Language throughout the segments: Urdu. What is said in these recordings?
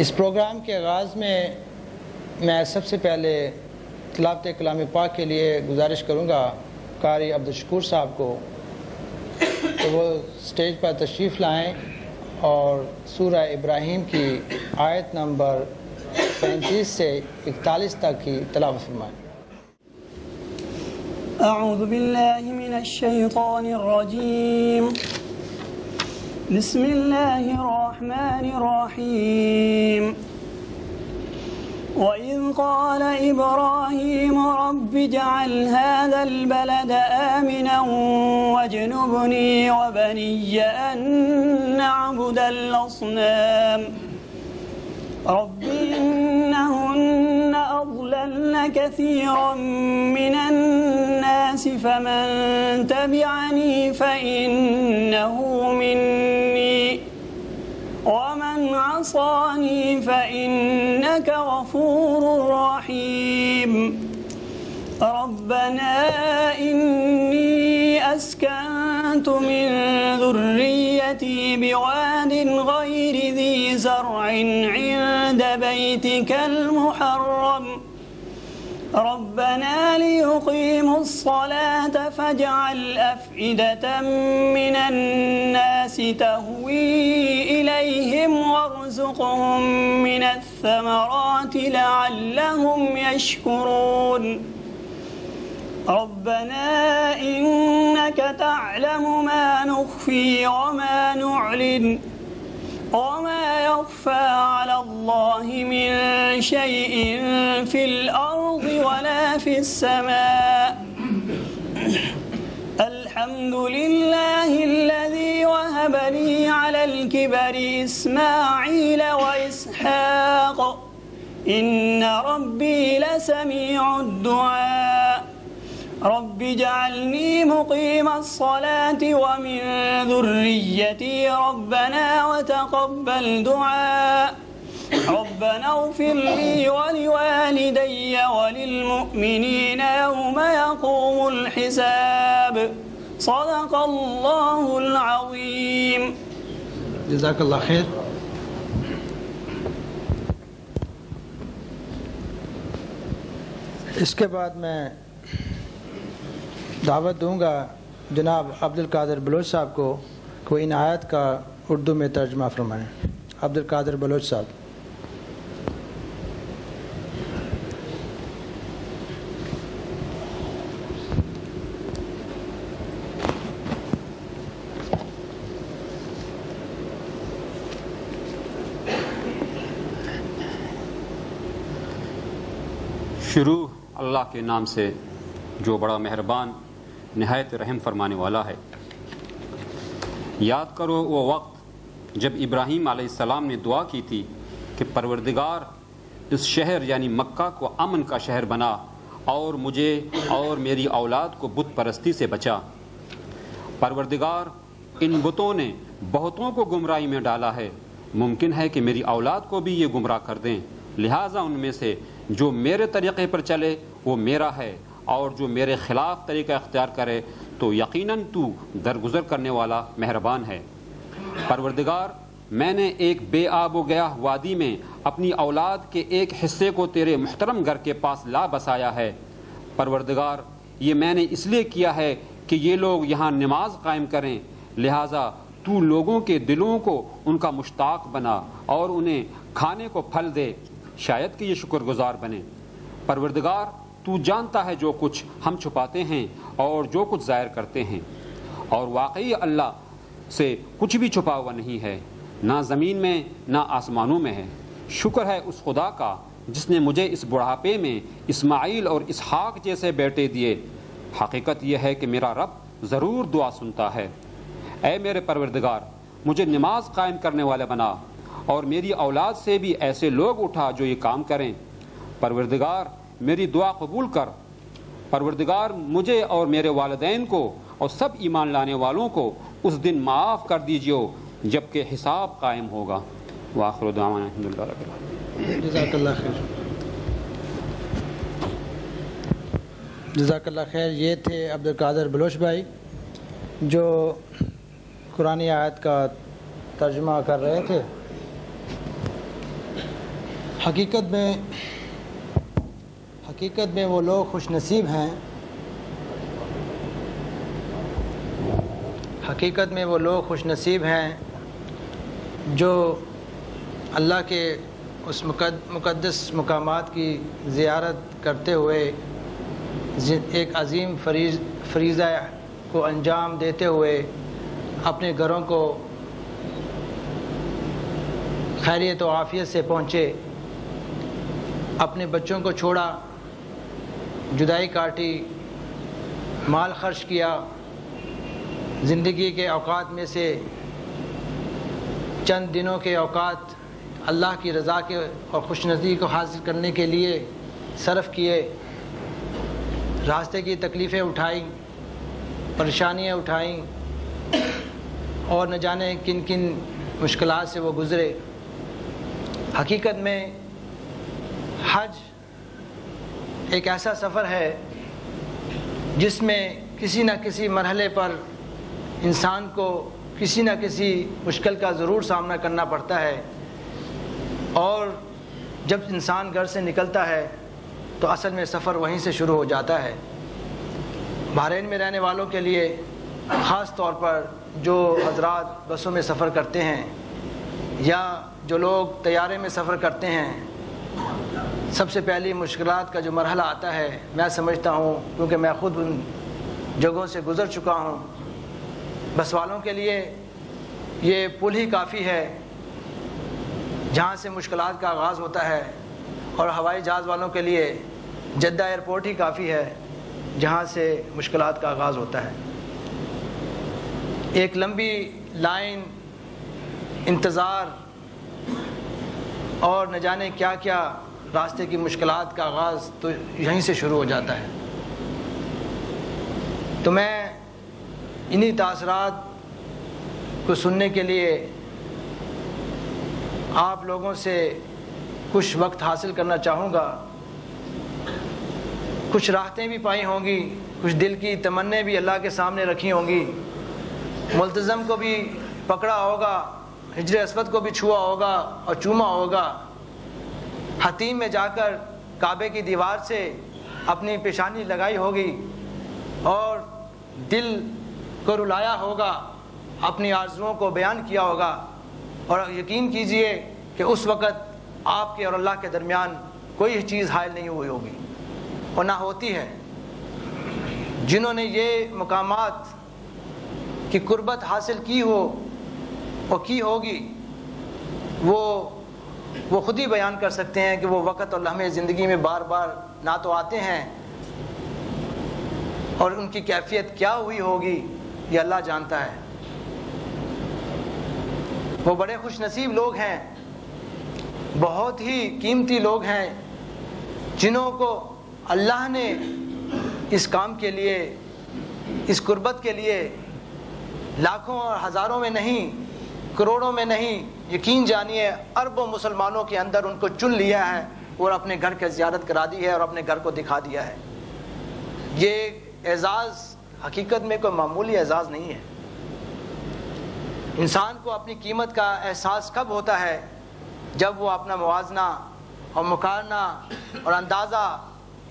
اس پروگرام کے آغاز میں میں سب سے پہلے تلاوت کلام پاک کے لیے گزارش کروں گا قاری عبدالشکور صاحب کو تو وہ سٹیج پر تشریف لائیں اور سورہ ابراہیم کی آیت نمبر 35 سے 41 تک کی تلاوت فرمائیں۔ اعوذ باللہ من الشیطان الرجیم، بسم اللہ الرحمن الرحیم۔ وَإِذْ قَالَ إِبْرَاهِيمُ رَبِّ اجْعَلْ هَذَا الْبَلَدَ آمِنًا وَاجْنُبْنِي وَبَنِيَّ أَن نَّعْبُدَ الْأَصْنَامَ رَبِّ إِنَّهُنَّ أَضْلَلْنَ كَثِيرًا مِّنَ النَّاسِ فَمَن تَبِعَنِي فَإِنَّهُ مِنِّي وَمَنْ عَصَانِي فَإِنَّكَ غَفُورٌ رَحِيمٌ رَبَّنَا إِنِّي أَسْكَنْتُ مِنْ ذُرِّيَّتِي بِوَادٍ غَيْرِ ذِي زَرْعٍ عِندَ بَيْتِكَ الْمُحَرَّمِ رَبَّنَا لِيُقِيمُوا الصَّلَاةَ فَاجْعَلْ أَفْئِدَةً مِّنَ النَّاسِ تَهْوِي إِلَيْهِمْ وَارْزُقْهُم مِّنَ الثَّمَرَاتِ لَعَلَّهُمْ يَشْكُرُونَ رَبَّنَا إِنَّكَ تَعْلَمُ مَا نُخْفِي وَمَا نُعْلِنُ وما يخفى على الله من شيء في الأرض ولا في السماء الحمد لله الذي وهب لي على الكبر إسماعيل وإسحاق إن ربي لسميع الدعاء رب اجعلني مقيم الصلاة ومن ذريتي ربنا وتقبل دعاء ربنا اغفر لي ولوالدي وللمؤمنين يوم يقوم الحساب صدق الله العظيم۔ جزاک اللہ خیر۔ اس کے بعد میں دعوت دوں گا جناب عبدالقادر بلوچ صاحب کو کوئی ان آیت کا اردو میں ترجمہ فرمائیں۔ عبدالقادر بلوچ صاحب۔ شروع اللہ کے نام سے جو بڑا مہربان نہایت رحم فرمانے والا ہے۔ یاد کرو وہ وقت جب ابراہیم علیہ السلام نے دعا کی تھی کہ پروردگار اس شہر یعنی مکہ کو امن کا شہر بنا اور مجھے اور میری اولاد کو بت پرستی سے بچا۔ پروردگار ان بتوں نے بہتوں کو گمراہی میں ڈالا ہے، ممکن ہے کہ میری اولاد کو بھی یہ گمراہ کر دیں، لہٰذا ان میں سے جو میرے طریقے پر چلے وہ میرا ہے اور جو میرے خلاف طریقہ اختیار کرے تو یقیناً تو درگزر کرنے والا مہربان ہے۔ پروردگار میں نے ایک بے آب و گیاہ وادی میں اپنی اولاد کے ایک حصے کو تیرے محترم گھر کے پاس لا بسایا ہے۔ پروردگار یہ میں نے اس لیے کیا ہے کہ یہ لوگ یہاں نماز قائم کریں، لہٰذا تو لوگوں کے دلوں کو ان کا مشتاق بنا اور انہیں کھانے کو پھل دے، شاید کہ یہ شکر گزار بنے۔ پروردگار تو جانتا ہے جو کچھ ہم چھپاتے ہیں اور جو کچھ ظاہر کرتے ہیں، اور واقعی اللہ سے کچھ بھی چھپا ہوا نہیں ہے، نہ زمین میں نہ آسمانوں میں ہے۔ شکر ہے اس خدا کا جس نے مجھے اس بڑھاپے میں اسماعیل اور اسحاق جیسے بیٹے دیے۔ حقیقت یہ ہے کہ میرا رب ضرور دعا سنتا ہے۔ اے میرے پروردگار مجھے نماز قائم کرنے والے بنا اور میری اولاد سے بھی ایسے لوگ اٹھا جو یہ کام کریں۔ پروردگار میری دعا قبول کر۔ پروردگار مجھے اور میرے والدین کو اور سب ایمان لانے والوں کو اس دن معاف کر دیجیے جبکہ حساب قائم ہوگا۔ وآخر دعوانا الحمدللہ رب العالمین۔ جزاک اللہ خیر۔ جزاک اللہ خیر۔ یہ تھے عبدالقادر بلوچ بھائی جو قرآن آیت کا ترجمہ کر رہے تھے۔ حقیقت میں وہ لوگ خوش نصیب ہیں حقیقت میں وہ لوگ خوش نصیب ہیں جو اللہ کے اس مقدس مقامات کی زیارت کرتے ہوئے ایک عظیم فریضہ کو انجام دیتے ہوئے اپنے گھروں کو خیریت و عافیت سے پہنچے، اپنے بچوں کو چھوڑا، جدائی کاٹی، مال خرچ کیا، زندگی کے اوقات میں سے چند دنوں کے اوقات اللہ کی رضا کے اور خوش نصیبی کو حاصل کرنے کے لیے صرف کیے، راستے کی تکلیفیں اٹھائیں، پریشانیاں اٹھائیں اور نہ جانے کن کن مشکلات سے وہ گزرے۔ حقیقت میں حج ایک ایسا سفر ہے جس میں کسی نہ کسی مرحلے پر انسان کو کسی نہ کسی مشکل کا ضرور سامنا کرنا پڑتا ہے، اور جب انسان گھر سے نکلتا ہے تو اصل میں سفر وہیں سے شروع ہو جاتا ہے۔ بحرین میں رہنے والوں کے لیے خاص طور پر جو حضرات بسوں میں سفر کرتے ہیں یا جو لوگ طیارے میں سفر کرتے ہیں، سب سے پہلی مشکلات کا جو مرحلہ آتا ہے، میں سمجھتا ہوں کیونکہ میں خود ان جگہوں سے گزر چکا ہوں، بس والوں کے لیے یہ پل ہی کافی ہے جہاں سے مشکلات کا آغاز ہوتا ہے، اور ہوائی جہاز والوں کے لیے جدہ ایئرپورٹ ہی کافی ہے جہاں سے مشکلات کا آغاز ہوتا ہے۔ ایک لمبی لائن، انتظار اور نہ جانے کیا کیا راستے کی مشکلات کا آغاز تو یہیں سے شروع ہو جاتا ہے۔ تو میں انہی تاثرات کو سننے کے لیے آپ لوگوں سے کچھ وقت حاصل کرنا چاہوں گا۔ کچھ راحتیں بھی پائی ہوں گی، کچھ دل کی تمنیں بھی اللہ کے سامنے رکھی ہوں گی، ملتزم کو بھی پکڑا ہوگا، حجر اسود کو بھی چھوا ہوگا اور چوما ہوگا، حتیم میں جا کر کعبے کی دیوار سے اپنی پیشانی لگائی ہوگی اور دل کو رلایا ہوگا، اپنی آرزوؤں کو بیان کیا ہوگا، اور یقین کیجئے کہ اس وقت آپ کے اور اللہ کے درمیان کوئی چیز حائل نہیں ہوئی ہوگی اور نہ ہوتی ہے۔ جنہوں نے یہ مقامات کی قربت حاصل کی ہو اور کی ہوگی، وہ خود ہی بیان کر سکتے ہیں کہ وہ وقت اور لمحے زندگی میں بار بار نہ تو آتے ہیں، اور ان کی کیفیت کیا ہوئی ہوگی یہ اللہ جانتا ہے۔ وہ بڑے خوش نصیب لوگ ہیں، بہت ہی قیمتی لوگ ہیں جنہوں کو اللہ نے اس کام کے لیے، اس قربت کے لیے لاکھوں اور ہزاروں میں نہیں، کروڑوں میں نہیں، یقین جانیے اربوں مسلمانوں کے اندر ان کو چن لیا ہے اور اپنے گھر کی زیارت کرا دی ہے اور اپنے گھر کو دکھا دیا ہے۔ یہ اعزاز حقیقت میں کوئی معمولی اعزاز نہیں ہے۔ انسان کو اپنی قیمت کا احساس کب ہوتا ہے؟ جب وہ اپنا موازنہ اور مقارنہ اور اندازہ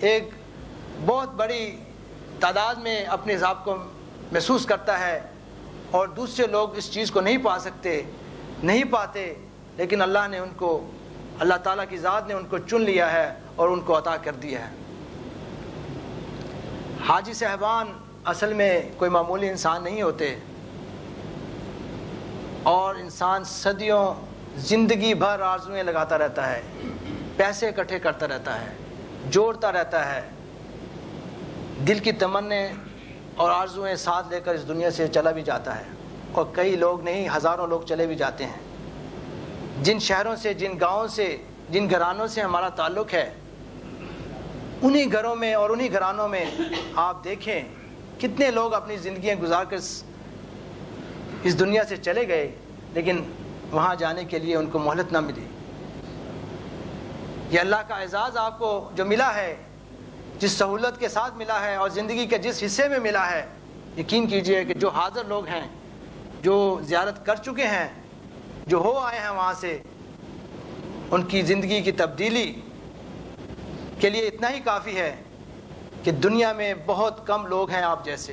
ایک بہت بڑی تعداد میں اپنے ذات کو محسوس کرتا ہے، اور دوسرے لوگ اس چیز کو نہیں پا سکتے، نہیں پاتے، لیکن اللہ نے ان کو، اللہ تعالیٰ کی ذات نے ان کو چن لیا ہے اور ان کو عطا کر دیا ہے۔ حاجی صاحبان اصل میں کوئی معمولی انسان نہیں ہوتے، اور انسان صدیوں زندگی بھر آرزویں لگاتا رہتا ہے، پیسے اکٹھے کرتا رہتا ہے، جوڑتا رہتا ہے، دل کی تمنے اور آرزویں ساتھ لے کر اس دنیا سے چلا بھی جاتا ہے، اور کئی لوگ نہیں، ہزاروں لوگ چلے بھی جاتے ہیں۔ جن شہروں سے، جن گاؤں سے، جن گھرانوں سے ہمارا تعلق ہے، انہی گھروں میں اور انہی گھرانوں میں آپ دیکھیں کتنے لوگ اپنی زندگیاں گزار کر اس دنیا سے چلے گئے، لیکن وہاں جانے کے لیے ان کو مہلت نہ ملی۔ یہ اللہ کا اعزاز آپ کو جو ملا ہے، جس سہولت کے ساتھ ملا ہے اور زندگی کے جس حصے میں ملا ہے، یقین کیجئے کہ جو حاضر لوگ ہیں، جو زیارت کر چکے ہیں، جو ہو آئے ہیں وہاں سے، ان کی زندگی کی تبدیلی کے لیے اتنا ہی کافی ہے کہ دنیا میں بہت کم لوگ ہیں آپ جیسے،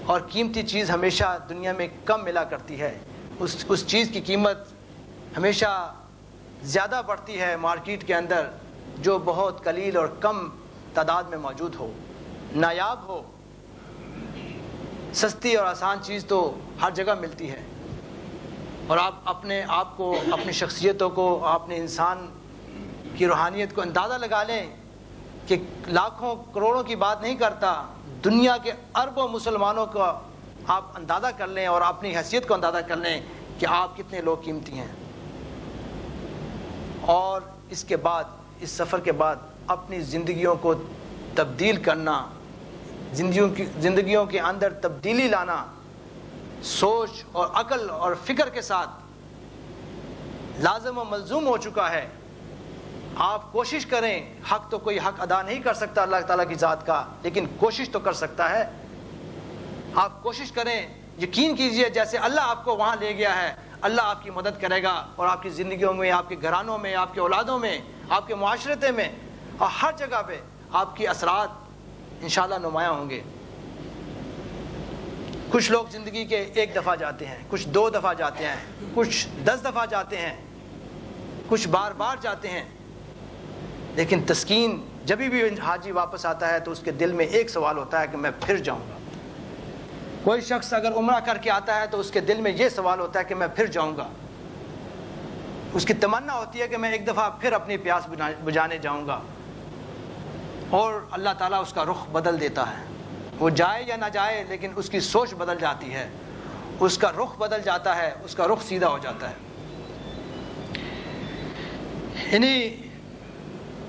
اور قیمتی چیز ہمیشہ دنیا میں کم ملا کرتی ہے، اس چیز کی قیمت ہمیشہ زیادہ بڑھتی ہے مارکیٹ کے اندر جو بہت قلیل اور کم تعداد میں موجود ہو، نایاب ہو۔ سستی اور آسان چیز تو ہر جگہ ملتی ہے، اور آپ اپنے آپ کو، اپنی شخصیتوں کو، اپنے انسان کی روحانیت کو اندازہ لگا لیں کہ لاکھوں کروڑوں کی بات نہیں کرتا، دنیا کے اربوں مسلمانوں کا آپ اندازہ کر لیں اور اپنی حیثیت کو اندازہ کر لیں کہ آپ کتنے لوگ قیمتی ہیں۔ اور اس کے بعد، اس سفر کے بعد اپنی زندگیوں کو تبدیل کرنا، زندگیوں کے اندر تبدیلی لانا، سوچ اور عقل اور فکر کے ساتھ لازم و ملزوم ہو چکا ہے۔ آپ کوشش کریں، حق تو کوئی حق ادا نہیں کر سکتا اللہ تعالیٰ کی ذات کا، لیکن کوشش تو کر سکتا ہے۔ آپ کوشش کریں، یقین کیجئے جیسے اللہ آپ کو وہاں لے گیا ہے، اللہ آپ کی مدد کرے گا، اور آپ کی زندگیوں میں، آپ کے گھرانوں میں، آپ کے اولادوں میں، آپ کے معاشرتے میں، اور ہر جگہ پہ آپ کی اثرات انشاءاللہ نمایاں ہوں گے۔ کچھ لوگ زندگی کے ایک دفعہ جاتے ہیں، کچھ 2 دفعہ جاتے ہیں، کچھ 10 دفعہ جاتے ہیں، کچھ بار بار جاتے ہیں، لیکن تسکین جب بھی حاجی واپس آتا ہے تو اس کے دل میں ایک سوال ہوتا ہے کہ میں پھر جاؤں گا۔ کوئی شخص اگر عمرہ کر کے آتا ہے تو اس کے دل میں یہ سوال ہوتا ہے کہ میں پھر جاؤں گا۔ اس کی تمنا ہوتی ہے کہ میں ایک دفعہ پھر اپنی پیاس بجھانے جاؤں گا، اور اللہ تعالیٰ اس کا رخ بدل دیتا ہے۔ وہ جائے یا نہ جائے، لیکن اس کی سوچ بدل جاتی ہے، اس کا رخ بدل جاتا ہے، اس کا رخ سیدھا ہو جاتا ہے۔ انہی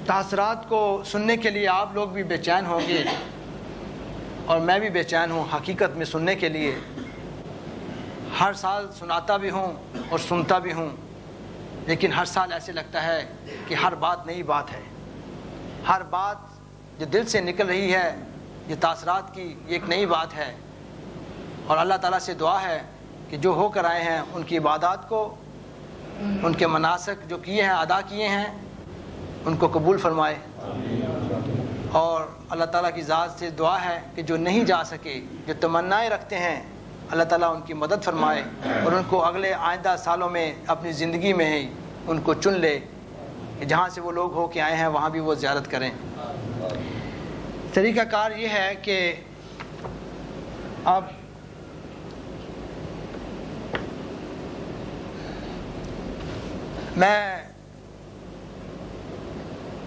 تاثرات کو سننے کے لیے آپ لوگ بھی بے چین ہوں گے، اور میں بھی بے چین ہوں حقیقت میں سننے کے لیے۔ ہر سال سناتا بھی ہوں اور سنتا بھی ہوں، لیکن ہر سال ایسے لگتا ہے کہ ہر بات نئی بات ہے، ہر بات جو دل سے نکل رہی ہے یہ تاثرات کی ایک نئی بات ہے۔ اور اللہ تعالیٰ سے دعا ہے کہ جو ہو کر آئے ہیں ان کی عبادات کو، ان کے مناسک جو کیے ہیں، ادا کیے ہیں، ان کو قبول فرمائے۔ اور اللہ تعالیٰ کی ذات سے دعا ہے کہ جو نہیں جا سکے، جو تمنائیں رکھتے ہیں، اللہ تعالیٰ ان کی مدد فرمائے، اور ان کو اگلے آئندہ سالوں میں اپنی زندگی میں ہی ان کو چن لے کہ جہاں سے وہ لوگ ہو کے آئے ہیں وہاں بھی وہ زیارت کریں۔ طریقہ کار یہ ہے کہ اب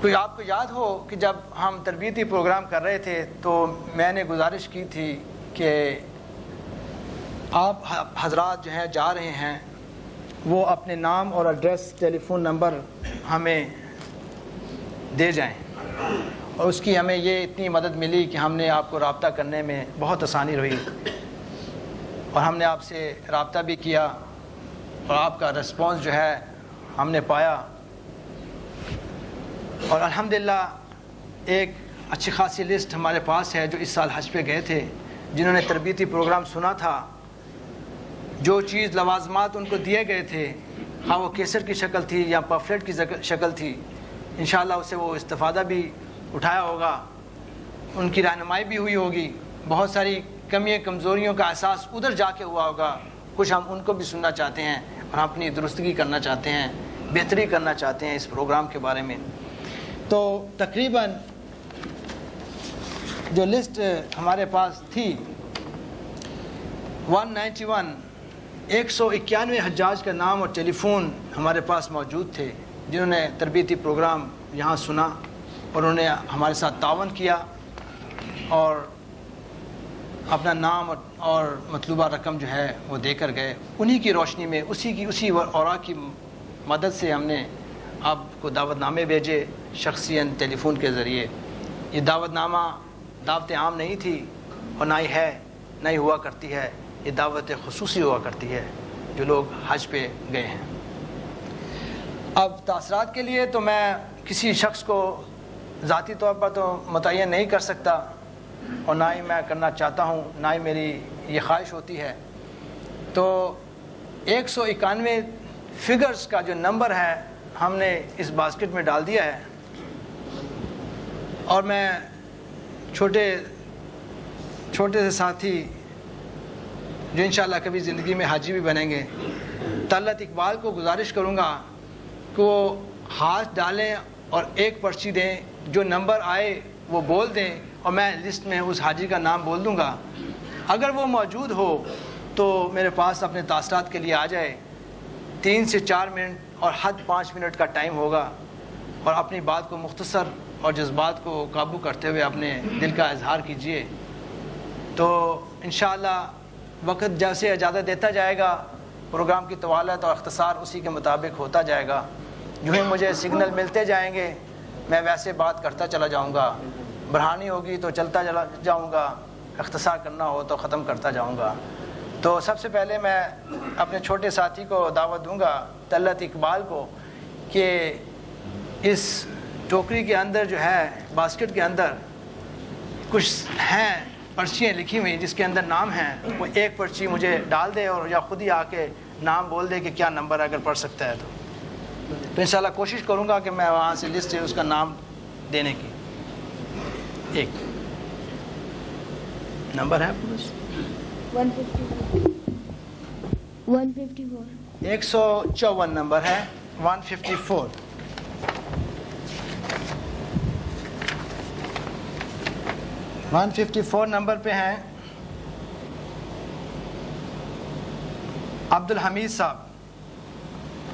کوئی آپ کو یاد ہو کہ جب ہم تربیتی پروگرام کر رہے تھے تو میں نے گزارش کی تھی کہ آپ حضرات جو ہیں جا رہے ہیں وہ اپنے نام اور ایڈریس، ٹیلی فون نمبر ہمیں دے جائیں، اور اس کی ہمیں یہ اتنی مدد ملی کہ ہم نے آپ کو رابطہ کرنے میں بہت آسانی رہی، اور ہم نے آپ سے رابطہ بھی کیا، اور آپ کا رسپانس جو ہے ہم نے پایا، اور الحمدللہ ایک اچھی خاصی لسٹ ہمارے پاس ہے جو اس سال حج پہ گئے تھے، جنہوں نے تربیتی پروگرام سنا تھا، جو چیز لوازمات ان کو دیے گئے تھے، ہاں وہ کیسٹ کی شکل تھی یا پمفلیٹ کی شکل تھی، انشاءاللہ اسے وہ استفادہ بھی اٹھایا ہوگا، ان کی رہنمائی بھی ہوئی ہوگی، بہت ساری کمیاں کمزوریوں کا احساس ادھر جا کے ہوا ہوگا، کچھ ہم ان کو بھی سننا چاہتے ہیں اور ہم اپنی درستگی کرنا چاہتے ہیں، بہتری کرنا چاہتے ہیں اس پروگرام کے بارے میں۔ تو تقریباً جو لسٹ ہمارے پاس تھی 191 حجاج کا نام اور ٹیلی فون ہمارے پاس موجود تھے جنہوں نے تربیتی پروگرام یہاں سنا اور انہوں نے ہمارے ساتھ تعاون کیا اور اپنا نام اور مطلوبہ رقم جو ہے وہ دے کر گئے۔ انہی کی روشنی میں اسی اوراق کی مدد سے ہم نے آپ کو دعوت نامے بھیجے شخصیاً ٹیلی فون کے ذریعے۔ یہ دعوت نامہ دعوت عام نہیں تھی اور نہ ہی ہے، نہ ہی ہوا کرتی ہے، یہ دعوت خصوصی ہوا کرتی ہے جو لوگ حج پہ گئے ہیں۔ اب تاثرات کے لیے تو میں کسی شخص کو ذاتی طور پر تو متعین نہیں کر سکتا اور نہ ہی میں کرنا چاہتا ہوں، نہ ہی میری یہ خواہش ہوتی ہے۔ تو 191 فگرز کا جو نمبر ہے ہم نے اس باسکٹ میں ڈال دیا ہے اور میں چھوٹے سے ساتھی جو انشاءاللہ کبھی زندگی میں حاجی بھی بنیں گے، طلعت اقبال کو گزارش کروں گا کہ وہ ہاتھ ڈالیں اور ایک پرچی دیں، جو نمبر آئے وہ بول دیں اور میں لسٹ میں اس حاجی کا نام بول دوں گا. اگر وہ موجود ہو تو میرے پاس اپنے تاثرات کے لیے آ جائے. 3 سے 4 منٹ اور حد 5 منٹ کا ٹائم ہوگا، اور اپنی بات کو مختصر اور جذبات کو قابو کرتے ہوئے اپنے دل کا اظہار کیجیے. تو انشاءاللہ وقت جیسے اجازت دیتا جائے گا، پروگرام کی طوالت اور اختصار اسی کے مطابق ہوتا جائے گا. جو ہی مجھے سگنل ملتے جائیں گے میں ویسے بات کرتا چلا جاؤں گا. بڑھانی ہوگی تو چلتا جاؤں گا، اختصار کرنا ہو تو ختم کرتا جاؤں گا. تو سب سے پہلے میں اپنے چھوٹے ساتھی کو دعوت دوں گا، طلعت اقبال کو، کہ اس ٹوکری کے اندر جو ہے، باسکٹ کے اندر کچھ ہیں پرچیاں لکھی ہوئی جس کے اندر نام ہیں، وہ ایک پرچی مجھے ڈال دے اور یا خود ہی آ کے نام بول دے کہ کیا نمبر اگر پڑھ سکتا ہے تو انشاءاللہ کوشش کروں گا کہ میں وہاں سے لسٹ سے اس کا نام دینے کی. ایک نمبر ہے 154 نمبر ہے 154. 154 نمبر پہ ہیں عبد الحمید صاحب.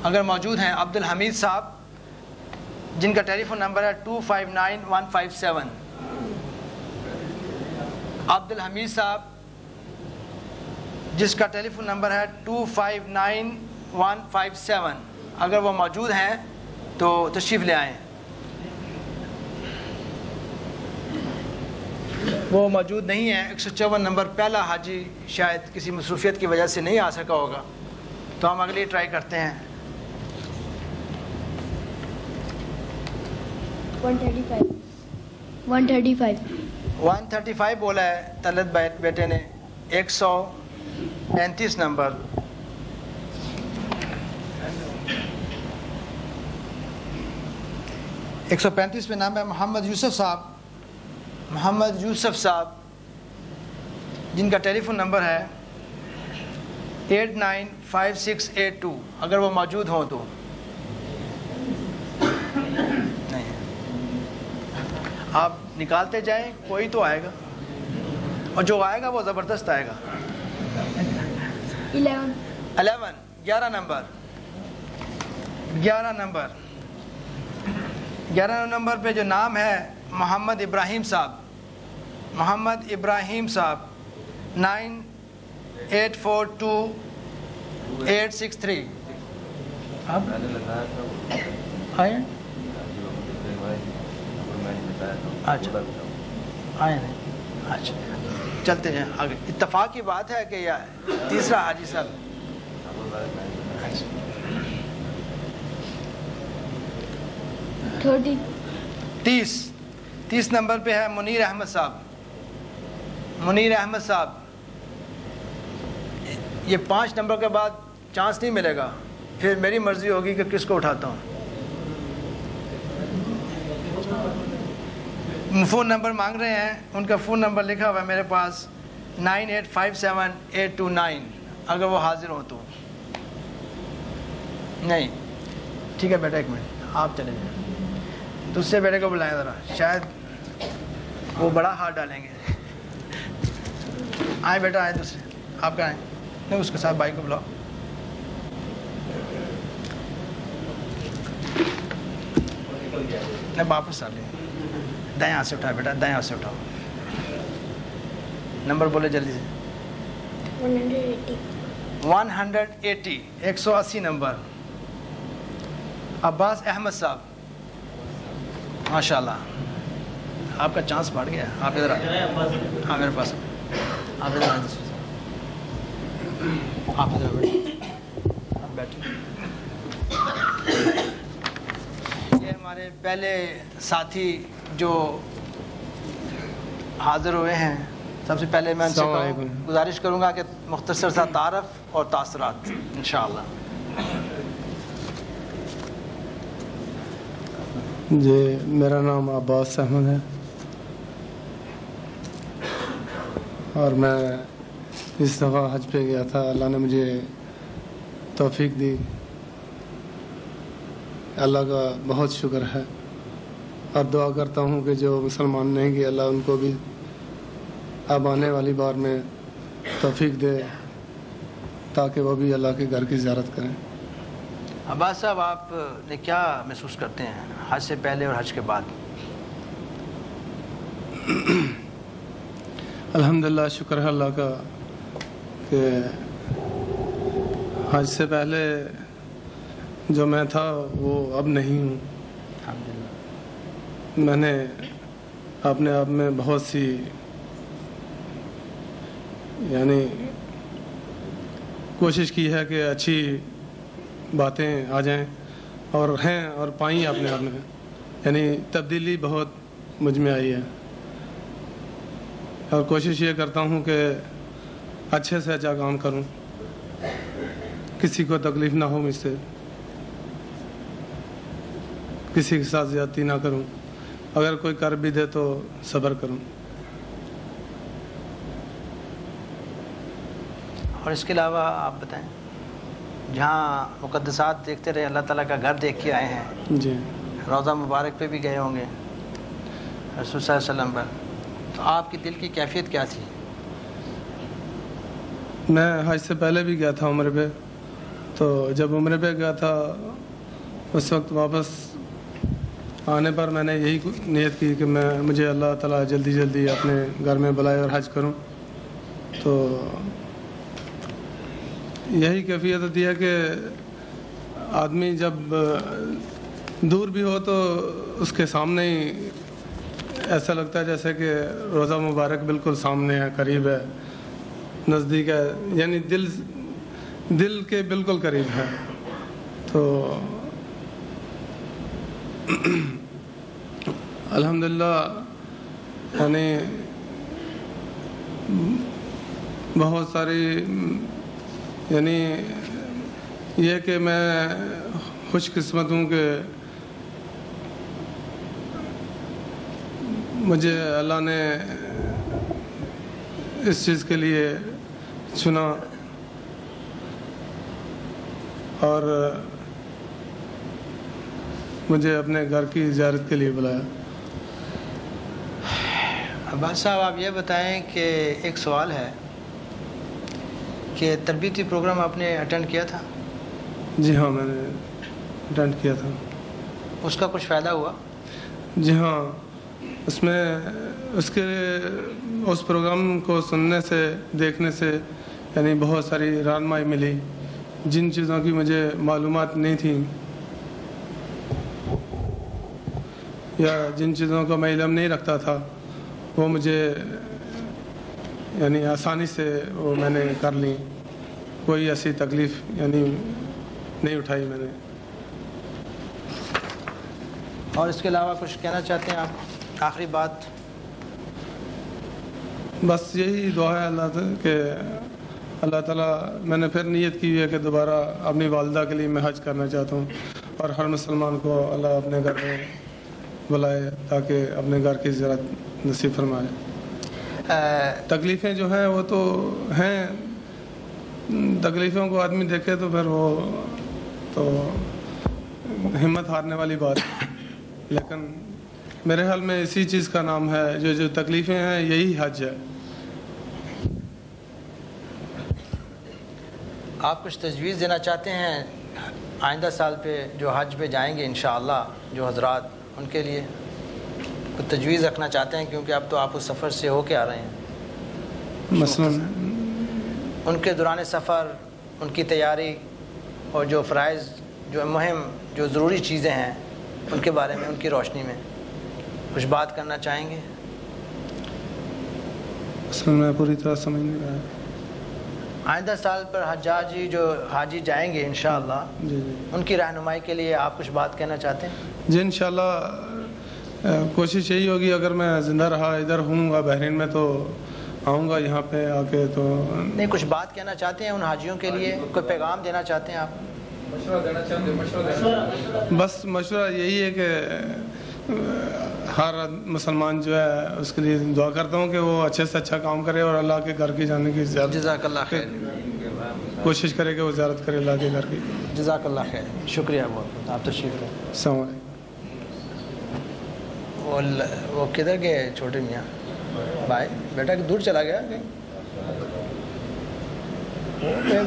اگر موجود ہیں عبد الحمید صاحب، جن کا ٹیلی فون نمبر ہے 259157. عبد الحمید صاحب جس کا ٹیلی فون نمبر ہے 259157. اگر وہ موجود ہیں تو تشریف لے آئیں. وہ موجود نہیں ہیں. 154 نمبر پہلا حاجی شاید کسی مصروفیت کی وجہ سے نہیں آ سکا ہوگا، تو ہم اگلی ٹرائی کرتے ہیں. 135 بولا ہے طلعت بیٹے نے. 135 نمبر. ایک 135 میں نام ہے محمد یوسف صاحب. محمد یوسف صاحب جن کا ٹیلی فون نمبر ہے 895682. اگر وہ موجود ہوں تو. نہیں، آپ نکالتے جائیں، کوئی تو آئے گا، اور جو آئے گا وہ زبردست آئے گا. 11 نمبر. 11 نمبر پہ جو نام ہے محمد ابراہیم صاحب. محمد ابراہیم صاحب 9842 آپ آئے؟ اچھا آئے نہیں. اچھا چلتے جائیں آگے. اتفاق کی بات ہے کہ یا تیسرا حاجی صاحب. 30 نمبر پہ ہے منیر احمد صاحب. منیر احمد صاحب، یہ 5 نمبر کے بعد چانس نہیں ملے گا، پھر میری مرضی ہوگی کہ کس کو اٹھاتا ہوں. فون نمبر مانگ رہے ہیں، ان کا فون نمبر لکھا ہوا ہے میرے پاس 9857829. اگر وہ حاضر ہوں تو. نہیں ٹھیک ہے بیٹا، 1 منٹ آپ چلے جائیں. دوسرے بیٹے کو بلائیں ذرا، شاید وہ بڑا ہاتھ ڈالیں گے. آئیں بیٹا، آئیں. دوسرے آپ کا آئیں. نہیں، اس کے ساتھ بھائی کو بلاؤ. نہیں واپس آ لیں. دائیں ہاتھ سے اٹھا بیٹا، دائیں ہاتھ سے اٹھاؤ. نمبر بولے جلدی سے. 180 180 نمبر. عباس احمد صاحب. ماشاءاللہ آپ کا چانس بڑھ گیا. آپ ادھر آئیں. ہاں میرے پاس آپ ادھر آئیں. آپ ادھر بیٹھے. یہ ہمارے پہلے ساتھی جو حاضر ہوئے ہیں، سب سے پہلے میں ان سے گزارش کروں گا کہ مختصر سا تعارف اور تاثرات انشاءاللہ. جی میرا نام عباس احمد ہے اور میں اس دفعہ حج پہ گیا تھا. اللہ نے مجھے توفیق دی, اللہ کا بہت شکر ہے, اور دعا کرتا ہوں کہ جو مسلمان نہیں گئے اللہ ان کو بھی اب آنے والی بار میں توفیق دے تاکہ وہ بھی اللہ کے گھر کی زیارت کریں. عباس صاحب, آپ نے کیا محسوس کرتے ہیں حج سے پہلے اور حج کے بعد؟ الحمدللہ, شکر ہے اللہ کا کہ حج سے پہلے جو میں تھا وہ اب نہیں ہوں. میں نے اپنے آپ میں بہت سی یعنی کوشش کی ہے کہ اچھی باتیں آ جائیں, اور ہیں اور پائیں اپنے آپ میں, یعنی تبدیلی بہت مجھ میں آئی ہے, اور کوشش یہ کرتا ہوں کہ اچھے سے اچھا کام کروں, کسی کو تکلیف نہ ہو مجھ سے, کسی کے ساتھ زیادتی نہ کروں, اگر کوئی کر بھی دے تو صبر کروں. اور اس کے علاوہ آپ بتائیں, جہاں مقدسات دیکھتے رہے, اللہ تعالیٰ کا گھر دیکھ کے آئے ہیں, جی روضہ مبارک پہ بھی گئے ہوں گے رسول صلی اللہ علیہ وسلم پر, تو آپ کی دل کی کیفیت کیا تھی؟ میں حج سے پہلے بھی گیا تھا عمرے پہ, تو جب عمرے پہ گیا تھا اس وقت واپس آنے پر میں نے یہی نیت کی کہ مجھے اللہ تعالیٰ جلدی جلدی اپنے گھر میں بلائے اور حج کروں. تو یہی کیفیت ہوتی ہے کہ آدمی جب دور بھی ہو تو اس کے سامنے ہی ایسا لگتا ہے جیسے کہ روضہ مبارک بالکل سامنے ہے, قریب ہے, نزدیک ہے, یعنی دل کے بالکل قریب ہے. تو الحمدللہ یعنی بہت ساری یعنی یہ کہ میں خوش قسمت ہوں کہ مجھے اللہ نے اس چیز کے لیے چنا اور مجھے اپنے گھر کی زیارت کے لیے بلایا. عباس صاحب, آپ یہ بتائیں کہ ایک سوال ہے کہ تربیتی پروگرام آپ نے اٹینڈ کیا تھا؟ جی ہاں, میں نے اٹینڈ کیا تھا. اس کا کچھ فائدہ ہوا؟ جی ہاں, اس میں اس پروگرام کو سننے سے, دیکھنے سے یعنی بہت ساری رہنمائی ملی. جن چیزوں کی مجھے معلومات نہیں تھیں یا جن چیزوں کا میں علم نہیں رکھتا تھا وہ مجھے یعنی آسانی سے وہ میں نے کر لی. کوئی ایسی تکلیف یعنی نہیں اٹھائی میں نے. اور اس کے علاوہ کچھ کہنا چاہتے ہیں آپ؟ آخری بات بس یہی دعا ہے اللہ کہ اللہ تعالیٰ, میں نے پھر نیت کی ہے کہ دوبارہ اپنی والدہ کے لیے میں حج کرنا چاہتا ہوں, اور ہر مسلمان کو اللہ اپنے گھر میں بلائے تاکہ اپنے گھر کی زیارت نصیب فرمائے. تکلیفیں جو ہیں وہ تو ہیں, تکلیفوں کو آدمی دیکھے تو پھر وہ تو ہمت ہارنے والی بات ہے, لیکن میرے حال میں اسی چیز کا نام ہے, جو تکلیفیں ہیں یہی حج ہے. آپ کچھ تجویز دینا چاہتے ہیں آئندہ سال پہ جو حج پہ جائیں گے انشاءاللہ جو حضرات, ان کے لیے کچھ تجویز رکھنا چاہتے ہیں کیونکہ اب تو آپ اس سفر سے ہو کے آ رہے ہیں؟ مثلا ان کے دوران سفر, ان کی تیاری اور جو فرائض, جو مہم, جو ضروری چیزیں ہیں ان کے بارے میں, ان کی روشنی میں کچھ بات کرنا چاہیں گے؟ اصل میں پوری طرح سمجھ نہیں رہا ہے. آئندہ سال پر حجاجی جو حاجی جائیں گے انشاءاللہ, جی ان کی رہنمائی کے لیے آپ کچھ بات کہنا چاہتے ہیں؟ جی انشاءاللہ کوشش یہی ہوگی, اگر میں زندہ رہا ادھر ہوں گا بحرین میں تو آؤں گا یہاں پہ آ کے. تو نہیں, کچھ بات کہنا چاہتے ہیں ان حاجیوں کے لیے, کوئی پیغام دینا چاہتے ہیں آپ؟ بس مشورہ یہی ہے کہ ہر مسلمان جو ہے اس کے لیے دعا کرتا ہوں کہ وہ اچھے سے اچھا کام کرے اور اللہ کے گھر کی جانے کی جزاک اللہ خیر. کوشش کرے کہ وہ زیارت کرے اللہ کے گھر کی. جزاک اللہ خیر. شکریہ بہت. آپ تشریف لیں. السلام علیکم. وہ کدھر گئے چھوٹے میاں بھائی؟ بیٹا کہ دور چلا گیا کہیں؟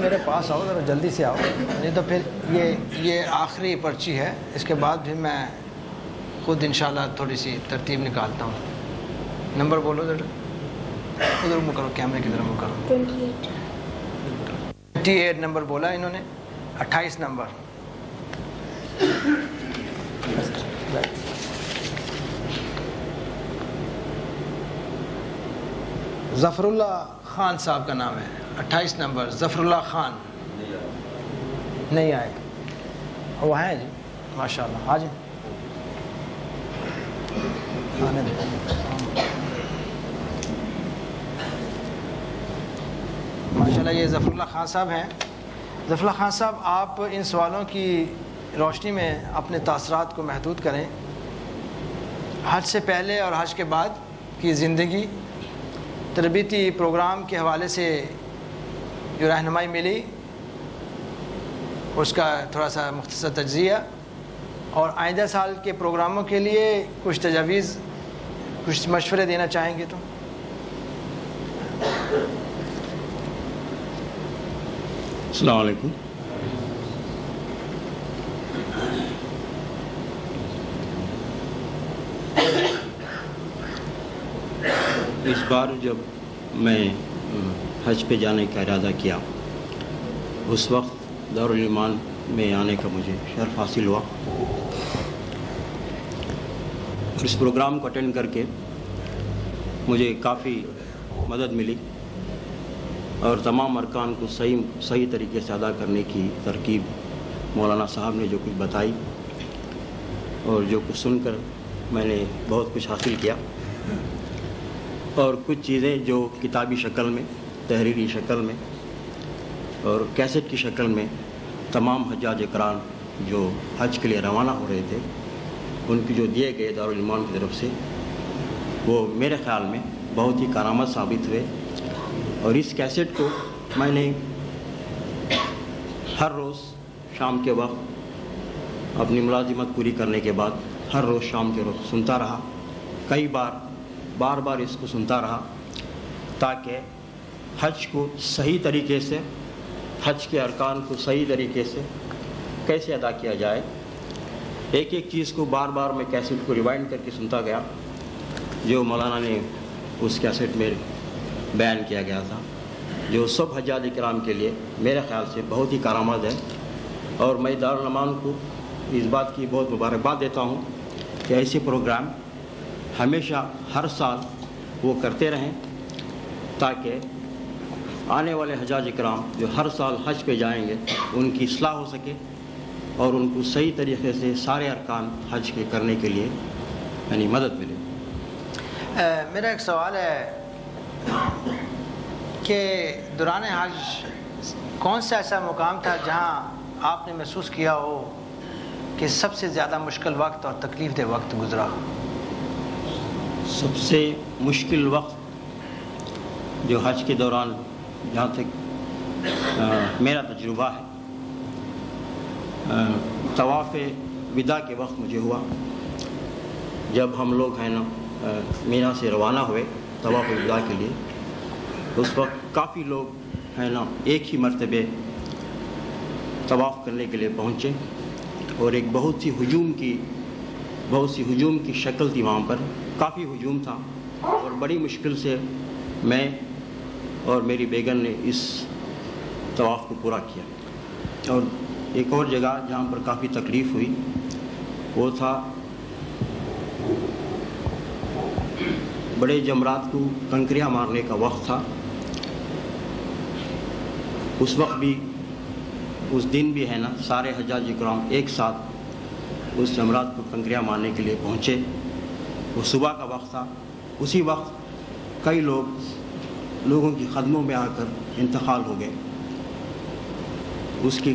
میرے پاس آؤ ذرا جلدی سے آؤ, نہیں تو پھر یہ آخری پرچی ہے, اس کے بعد پھر میں خود انشاءاللہ تھوڑی سی ترتیب نکالتا ہوں. نمبر بولو ذرا, ادھر منہ کرو, کیمرے کی طرف منہ کرو. 28 نمبر بولا انہوں نے. 28 نمبر. ظفر اللہ خان صاحب کا نام ہے. 28 نمبر ظفر اللہ خان. نہیں آئے, وہ ہیں جی ماشاء اللہ. آ جائیں, آنے دیں. ماشاء اللہ یہ ظفر اللہ خان صاحب ہیں. ظفر اللہ خان صاحب, آپ ان سوالوں کی روشنی میں اپنے تاثرات کو محدود کریں. حج سے پہلے اور حج کے بعد کی زندگی, تربیتی پروگرام کے حوالے سے جو رہنمائی ملی اس کا تھوڑا سا مختصر تجزیہ, اور آئندہ سال کے پروگراموں کے لیے کچھ تجاویز, کچھ مشورے دینا چاہیں گے تو. السلام علیکم. اس بار جب میں حج پہ جانے کا ارادہ کیا, اس وقت دارالایمان میں آنے کا مجھے شرف حاصل ہوا. اس پروگرام کو اٹینڈ کر کے مجھے کافی مدد ملی, اور تمام ارکان کو صحیح طریقے سے ادا کرنے کی ترکیب مولانا صاحب نے جو کچھ بتائی اور جو کچھ سن کر میں نے بہت کچھ حاصل کیا. اور کچھ چیزیں جو کتابی شکل میں, تحریری شکل میں اور کیسٹ کی شکل میں تمام حجاج کرام جو حج کے لیے روانہ ہو رہے تھے ان کی جو دیے گئے دارالایمان کی طرف سے, وہ میرے خیال میں بہت ہی کارآمد ثابت ہوئے. اور اس کیسٹ کو میں نے ہر روز شام کے وقت اپنی ملازمت پوری کرنے کے بعد ہر روز شام کے وقت سنتا رہا. کئی بار اس کو سنتا رہا تاکہ حج کو صحیح طریقے سے, حج کے ارکان کو صحیح طریقے سے کیسے ادا کیا جائے. ایک چیز کو بار میں کیسٹ کو ریوائنڈ کر کے سنتا گیا جو مولانا نے اس کیسٹ میں بیان کیا گیا تھا, جو سب حجاج کرام کے لیے میرے خیال سے بہت ہی کارآمد ہے. اور میں دارالایمان کو اس بات کی بہت مبارکباد دیتا ہوں کہ ایسے پروگرام ہمیشہ ہر سال وہ کرتے رہیں تاکہ آنے والے حجاج کرام جو ہر سال حج پہ جائیں گے ان کی اصلاح ہو سکے اور ان کو صحیح طریقے سے سارے ارکان حج کے کرنے کے لیے یعنی مدد ملے. میرا ایک سوال ہے کہ دوران حج کون سا ایسا مقام تھا جہاں آپ نے محسوس کیا ہو کہ سب سے زیادہ مشکل وقت اور تکلیف دہ وقت گزرا؟ سب سے مشکل وقت جو حج کے دوران جہاں تک میرا تجربہ ہے, طواف وداع کے وقت مجھے ہوا. جب ہم لوگ ہیں نا مینا سے روانہ ہوئے طواف وداع کے لیے, اس وقت کافی لوگ ہیں نا ایک ہی مرتبہ طواف کرنے کے لیے پہنچے, اور ایک بہت سی ہجوم کی شکل تھی وہاں پر, کافی ہجوم تھا, اور بڑی مشکل سے میں اور میری بیگم نے اس طواف کو پورا کیا. اور ایک اور جگہ جہاں پر کافی تکلیف ہوئی وہ تھا بڑے جمرات کو کنکریاں مارنے کا وقت تھا. اس وقت بھی اس دن بھی ہے نا سارے حجاج کرام ایک ساتھ اس جمرات کو کنکریاں مارنے کے لیے پہنچے. وہ صبح کا وقت تھا. اسی وقت کئی لوگوں کی قدموں میں آ کر انتقال ہو گئے. اس کی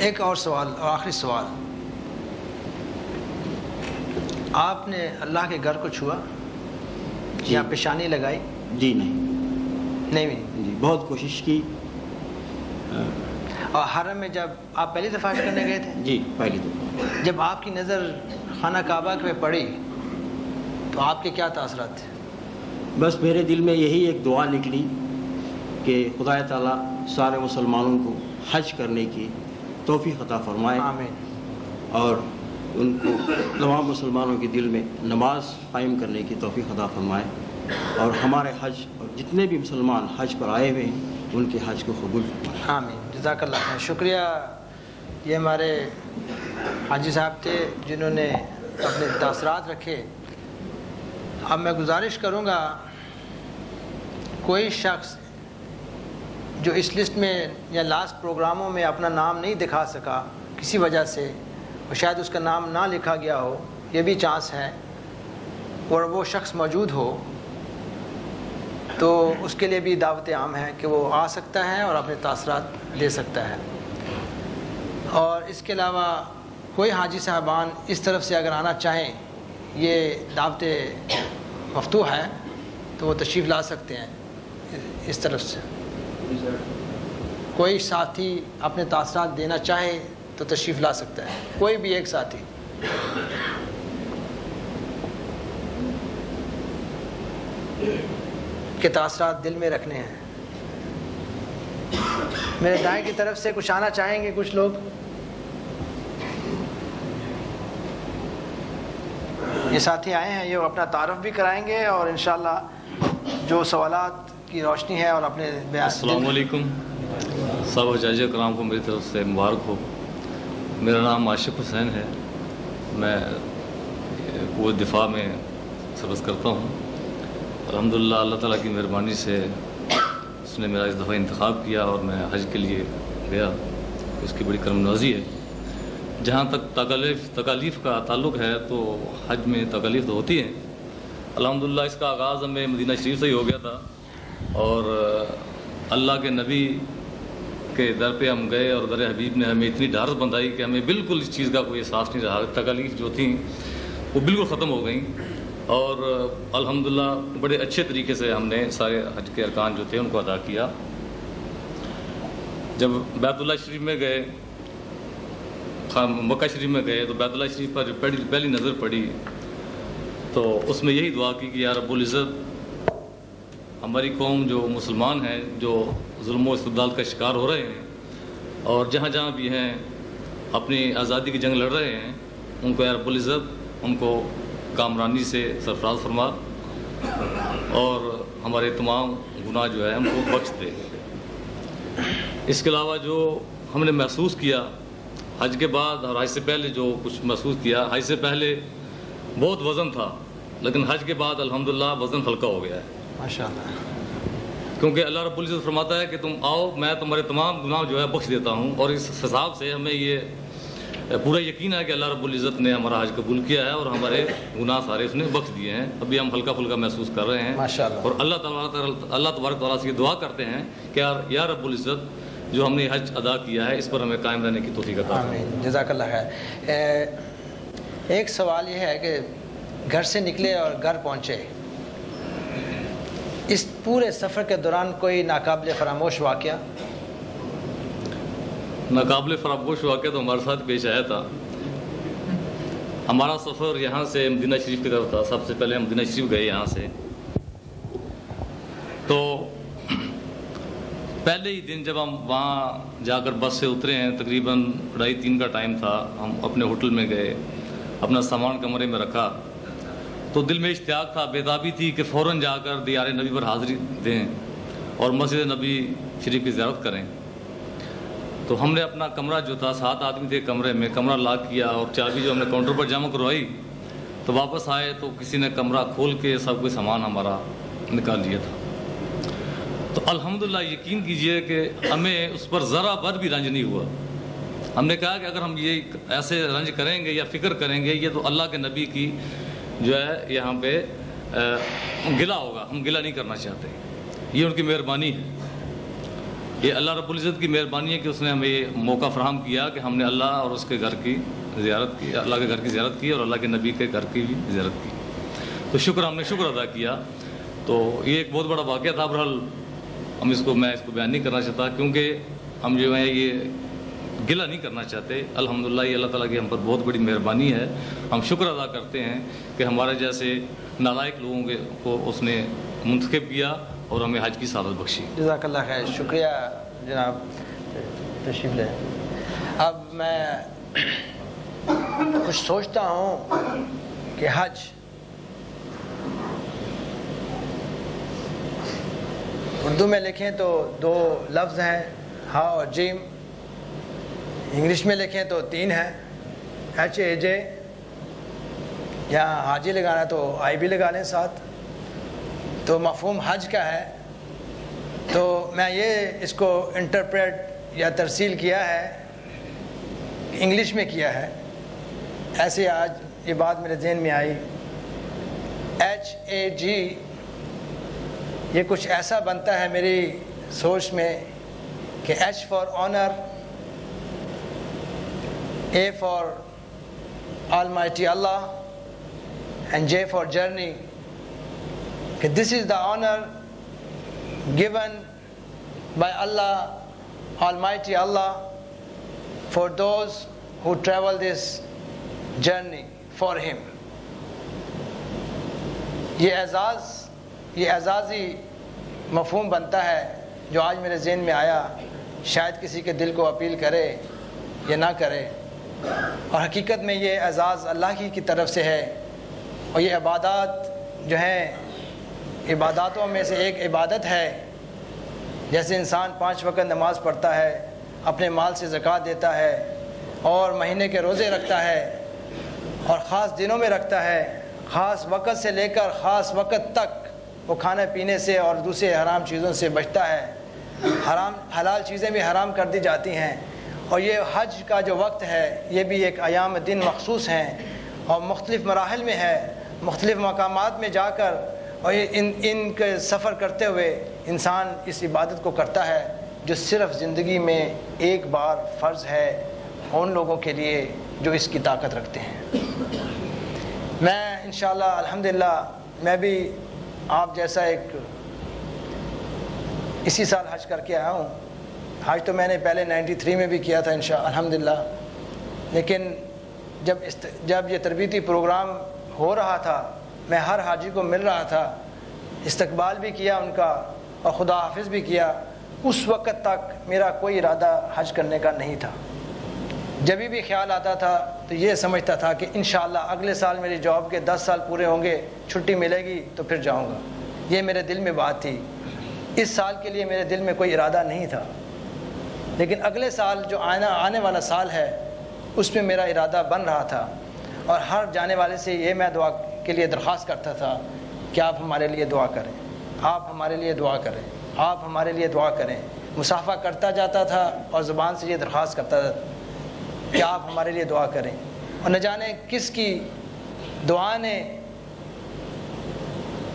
ایک اور سوال اور آخری سوال، آپ نے اللہ کے گھر کو چھوا یا پیشانی لگائی؟ جی نہیں نہیں جی، بہت کوشش کی۔ اور حرم میں جب آپ پہلی دفعہ حج کرنے گئے تھے، جی پہلی دفعہ جب آپ کی نظر خانہ کعبہ پہ پڑی تو آپ کے کیا تاثرات تھے؟ بس میرے دل میں یہی ایک دعا نکلی کہ خدا تعالیٰ سارے مسلمانوں کو حج کرنے کی توفیق عطا فرمائے، آمین۔ اور ان کو تمام مسلمانوں کے دل میں نماز قائم کرنے کی توفیق عطا فرمائے، اور ہمارے حج اور جتنے بھی مسلمان حج پر آئے ہوئے ہیں ان کے حج کو قبول فرمائے۔ آمین، جزاک اللہ خیر، شکریہ۔ یہ ہمارے حاجی صاحب تھے جنہوں نے اپنے تاثرات رکھے۔ اب میں گزارش کروں گا کوئی شخص جو اس لسٹ میں یا لاسٹ پروگراموں میں اپنا نام نہیں دکھا سکا کسی وجہ سے، اور شاید اس کا نام نہ لکھا گیا ہو، یہ بھی چانس ہے، اور وہ شخص موجود ہو تو اس کے لیے بھی دعوت عام ہے کہ وہ آ سکتا ہے اور اپنے تاثرات دے سکتا ہے۔ اور اس کے علاوہ کوئی حاجی صاحبان اس طرف سے اگر آنا چاہیں، یہ دعوت مفتوح ہے تو وہ تشریف لا سکتے ہیں اس طرف سے۔ کوئی ساتھی اپنے تاثرات دینا چاہے تو تشریف لا سکتا ہے، کوئی بھی ایک ساتھی۔ کے تاثرات دل میں رکھنے ہیں۔ میرے دائیں کی طرف سے کچھ آنا چاہیں گے کچھ لوگ؟ یہ ساتھی آئے ہیں، یہ اپنا تعارف بھی کرائیں گے اور انشاءاللہ جو سوالات کی روشنی ہے اور اپنے بیان۔ السلام علیکم، سب حجاج کرام کو میری طرف سے مبارک ہو۔ میرا نام عاشق حسین ہے، میں قوت دفاع میں سروس کرتا ہوں۔ الحمدللہ اللہ تعالیٰ کی مہربانی سے اس نے میرا اس دفعہ انتخاب کیا اور میں حج کے لیے گیا، اس کی بڑی کرم نوازی ہے۔ جہاں تک تکالیف کا تعلق ہے تو حج میں تکالیف تو ہوتی ہیں۔ الحمدللہ اس کا آغاز ہمیں مدینہ شریف سے ہی ہو گیا تھا، اور اللہ کے نبی کے در پہ ہم گئے اور در حبیب نے ہمیں اتنی ڈھارس بندھائی کہ ہمیں بالکل اس چیز کا کوئی احساس نہیں رہا۔ تکالیف جو تھیں وہ بالکل ختم ہو گئیں، اور الحمدللہ بڑے اچھے طریقے سے ہم نے سارے حج کے ارکان جو تھے ان کو ادا کیا۔ جب بیت اللہ شریف میں گئے، مکہ شریف میں گئے، تو بیت اللہ شریف پر جو پہلی نظر پڑی تو اس میں یہی دعا کی کہ یا رب العزت، ہماری قوم جو مسلمان ہیں جو ظلم و استبداد کا شکار ہو رہے ہیں اور جہاں جہاں بھی ہیں اپنی آزادی کی جنگ لڑ رہے ہیں، ان کو یا رب العزت ان کو کامرانی سے سرفراز فرما، اور ہمارے تمام گناہ جو ہے ہم کو بخش دے۔ اس کے علاوہ جو ہم نے محسوس کیا حج کے بعد اور حج سے پہلے، جو کچھ محسوس کیا، حج سے پہلے بہت وزن تھا، لیکن حج کے بعد الحمدللہ وزن ہلکا ہو گیا ہے، ماشاءاللہ۔ کیونکہ اللہ رب العزت فرماتا ہے کہ تم آؤ، میں تمہارے تمام گناہ جو ہے بخش دیتا ہوں، اور اس حساب سے ہمیں یہ پورا یقین ہے کہ اللہ رب العزت نے ہمارا حج قبول کیا ہے اور ہمارے گناہ سارے اس نے بخش دیے ہیں۔ ابھی ہم ہلکا پھلکا محسوس کر رہے ہیں، ماشاءاللہ۔ اور اللہ تبارک تعالیٰ سے یہ دعا کرتے ہیں کہ یا رب العزت جو ہم نے حج ادا کیا ہے اس پر ہمیں قائم رہنے کی توفیق عطا فرمائے۔ آمین، جزاک اللہ خیر۔ ایک سوال یہ ہے کہ گھر سے نکلے اور گھر پہنچے، اس پورے سفر کے دوران کوئی ناقابل فراموش واقعہ؟ ناقابل فراموش واقعہ تو ہمارے ساتھ پیش آیا تھا۔ ہمارا سفر یہاں سے مدینہ شریف کی طرف تھا۔ سب سے پہلے ہم مدینہ شریف گئے یہاں سے، تو پہلے ہی دن جب ہم وہاں جا کر بس سے اترے ہیں، تقریباً 2:30-3 کا ٹائم تھا، ہم اپنے ہوٹل میں گئے، اپنا سامان کمرے میں رکھا، تو دل میں اشتیاق تھا، بیتابی تھی کہ فوراً جا کر دیار نبی پر حاضری دیں اور مسجد نبی شریف کی زیارت کریں۔ تو ہم نے اپنا کمرہ جو تھا، 7 آدمی تھے کمرے میں، کمرہ لاک کیا اور چابی جو ہم نے کاؤنٹر پر جمع کروائی، تو واپس آئے تو کسی نے کمرہ کھول کے سب کوئی سامان ہمارا نکال لیا تھا۔ تو الحمدللہ یقین کیجئے کہ ہمیں اس پر ذرا بھر بھی رنج نہیں ہوا۔ ہم نے کہا کہ اگر ہم یہ ایسے رنج کریں گے یا فکر کریں گے، یہ تو اللہ کے نبی کی جو ہے یہاں پہ گلہ ہوگا، ہم گلہ نہیں کرنا چاہتے۔ یہ ان کی مہربانی ہے، یہ اللہ رب العزت کی مہربانی ہے کہ اس نے ہمیں یہ موقع فراہم کیا کہ ہم نے اللہ اور اس کے گھر کی زیارت کی، اللہ کے گھر کی زیارت کی اور اللہ کے نبی کے گھر کی بھی زیارت کی، تو ہم نے شکر ادا کیا۔ تو یہ ایک بہت بڑا واقعہ تھا، بہرحال میں اس کو بیان نہیں کرنا چاہتا، کیونکہ ہم جو ہے یہ گلہ نہیں کرنا چاہتے۔ الحمدللہ یہ اللہ تعالیٰ کی ہم پر بہت بڑی مہربانی ہے، ہم شکر ادا کرتے ہیں کہ ہمارے جیسے نالائق لوگوں کو اس نے منتخب کیا اور ہمیں حج کی سعادت بخشی۔ جزاک اللہ خیر، شکریہ جناب، تشریف لیں۔ اب میں کچھ سوچتا ہوں کہ حج اردو میں لکھیں تو 2 لفظ ہیں، ہا اور جیم، انگلش میں لکھیں تو 3 ہیں، HAJ، یہاں حاجی لگانا تو آئی بھی لگا لیں ساتھ، تو مفہوم حج کا ہے۔ تو میں یہ اس کو انٹرپریٹ یا ترسیل کیا ہے، انگلش میں کیا ہے، ایسے آج یہ بات میرے ذہن میں آئی۔ HAG یہ کچھ ایسا بنتا ہے میری سوچ میں کہ H for owner, A for Almighty Allah, and J for journey. This is the honor given by Allah, Almighty Allah, for those who travel this journey for Him. یہ اعزازی مفہوم بنتا ہے جو آج میرے ذہن میں آیا، شاید کسی کے دل کو اپیل کرے یا نہ کرے، اور حقیقت میں یہ اعزاز اللہ کی طرف سے ہے، اور یہ عبادات جو ہیں، عباداتوں میں سے ایک عبادت ہے۔ جیسے انسان 5 وقت نماز پڑھتا ہے، اپنے مال سے زکوٰۃ دیتا ہے، اور مہینے کے روزے رکھتا ہے، اور خاص دنوں میں رکھتا ہے، خاص وقت سے لے کر خاص وقت تک وہ کھانے پینے سے اور دوسرے حرام چیزوں سے بچتا ہے، حلال چیزیں بھی حرام کر دی جاتی ہیں۔ اور یہ حج کا جو وقت ہے یہ بھی ایک ایام دن مخصوص ہیں، اور مختلف مراحل میں ہے، مختلف مقامات میں جا کر، اور ان کے سفر کرتے ہوئے انسان اس عبادت کو کرتا ہے جو صرف زندگی میں ایک بار فرض ہے ان لوگوں کے لیے جو اس کی طاقت رکھتے ہیں۔ میں انشاءاللہ الحمدللہ میں بھی آپ جیسا ایک اسی سال حج کر کے آیا ہوں۔ حج تو میں نے پہلے 93 میں بھی کیا تھا الحمدللہ، لیکن جب یہ تربیتی پروگرام ہو رہا تھا میں ہر حاجی کو مل رہا تھا، استقبال بھی کیا ان کا اور خدا حافظ بھی کیا۔ اس وقت تک میرا کوئی ارادہ حج کرنے کا نہیں تھا۔ جب بھی خیال آتا تھا تو یہ سمجھتا تھا کہ انشاءاللہ اگلے سال میری جاب کے 10 سال پورے ہوں گے، چھٹی ملے گی تو پھر جاؤں گا، یہ میرے دل میں بات تھی۔ اس سال کے لیے میرے دل میں کوئی ارادہ نہیں تھا، لیکن اگلے سال جو آنے والا سال ہے اس میں میرا ارادہ بن رہا تھا، اور ہر جانے والے سے یہ میں دعا کے لیے درخواست کرتا تھا کہ آپ ہمارے لیے دعا کریں، آپ ہمارے لیے دعا کریں، آپ ہمارے لیے دعا کریں۔ مصافحہ کرتا جاتا تھا اور زبان سے یہ درخواست کرتا تھا کہ آپ ہمارے لیے دعا کریں، اور نہ جانے کس کی دعا نے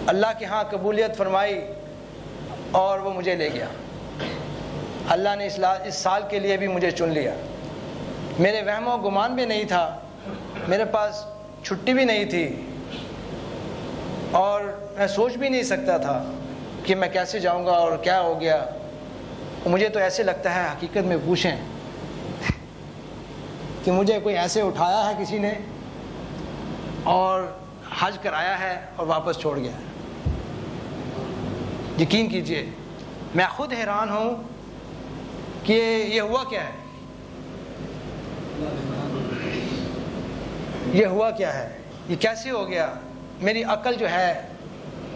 اللہ کے ہاں قبولیت فرمائی اور وہ مجھے لے گیا۔ اللہ نے اس سال کے لیے بھی مجھے چن لیا۔ میرے وہم و گمان بھی نہیں تھا، میرے پاس چھٹی بھی نہیں تھی، اور میں سوچ بھی نہیں سکتا تھا کہ میں کیسے جاؤں گا اور کیا ہو گیا۔ مجھے تو ایسے لگتا ہے، حقیقت میں پوچھیں کہ مجھے کوئی ایسے اٹھایا ہے کسی نے اور حج کرایا ہے اور واپس چھوڑ گیا ہے۔ یقین کیجئے میں خود حیران ہوں کہ یہ ہوا کیا ہے، یہ ہوا کیا ہے، یہ کیسے ہو گیا۔ میری عقل جو ہے،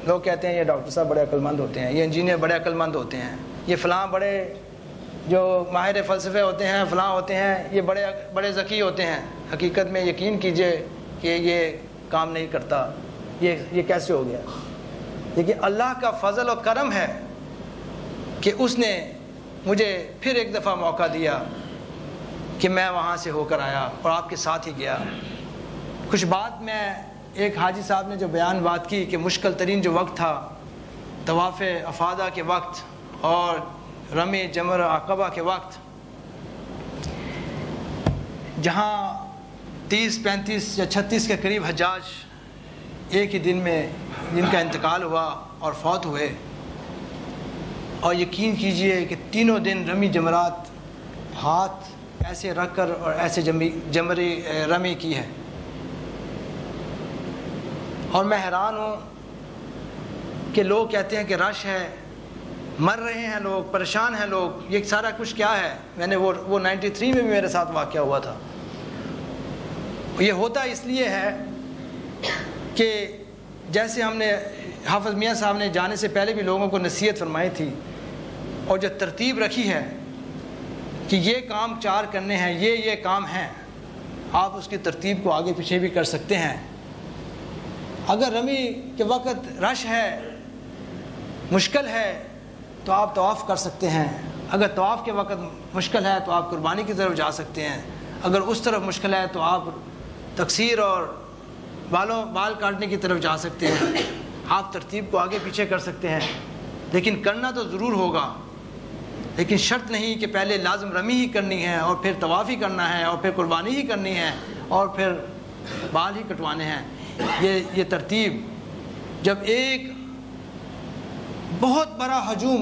لوگ کہتے ہیں یہ ڈاکٹر صاحب بڑے عقل مند ہوتے ہیں، یہ انجینئر بڑے عقل مند ہوتے ہیں، یہ فلاں بڑے جو ماہر فلسفے ہوتے ہیں فلاں ہوتے ہیں، یہ بڑے ذکی ہوتے ہیں۔ حقیقت میں یقین کیجئے کہ یہ کام نہیں کرتا۔ یہ کیسے ہو گیا؟ لیکن اللہ کا فضل و کرم ہے کہ اس نے مجھے پھر ایک دفعہ موقع دیا کہ میں وہاں سے ہو کر آیا اور آپ کے ساتھ ہی گیا۔ کچھ بات میں ایک حاجی صاحب نے جو بات کی کہ مشکل ترین جو وقت تھا طواف افاضہ کے وقت اور رمی جمر عقبہ کے وقت جہاں 30 35 یا 36 کے قریب حجاج ایک ہی دن میں جن کا انتقال ہوا اور فوت ہوئے، اور یقین کیجئے کہ تینوں دن رمی جمرات ہاتھ ایسے رکھ کر اور ایسے جمری رمی کی ہے، اور میں حیران ہوں کہ لوگ کہتے ہیں کہ رش ہے، مر رہے ہیں لوگ، پریشان ہیں لوگ، یہ سارا کچھ کیا ہے؟ میں نے وہ 93 میں بھی میرے ساتھ واقعہ ہوا تھا۔ یہ ہوتا اس لیے ہے کہ جیسے ہم نے حافظ میاں صاحب نے جانے سے پہلے بھی لوگوں کو نصیحت فرمائی تھی، اور جو ترتیب رکھی ہے کہ یہ کام 4 کرنے ہیں، یہ کام ہیں، آپ اس کی ترتیب کو آگے پیچھے بھی کر سکتے ہیں۔ اگر رمی کے وقت رش ہے، مشکل ہے، تو آپ طواف کر سکتے ہیں۔ اگر طواف کے وقت مشکل ہے تو آپ قربانی کی طرف جا سکتے ہیں۔ اگر اس طرف مشکل ہے تو آپ تقصیر اور بال کاٹنے کی طرف جا سکتے ہیں۔ آپ ترتیب کو آگے پیچھے کر سکتے ہیں، لیکن کرنا تو ضرور ہوگا، لیکن شرط نہیں کہ پہلے لازم رمی ہی کرنی ہے اور پھر طواف ہی کرنا ہے اور پھر قربانی ہی کرنی ہے اور پھر بال ہی کٹوانے ہیں۔ یہ ترتیب جب ایک بہت بڑا ہجوم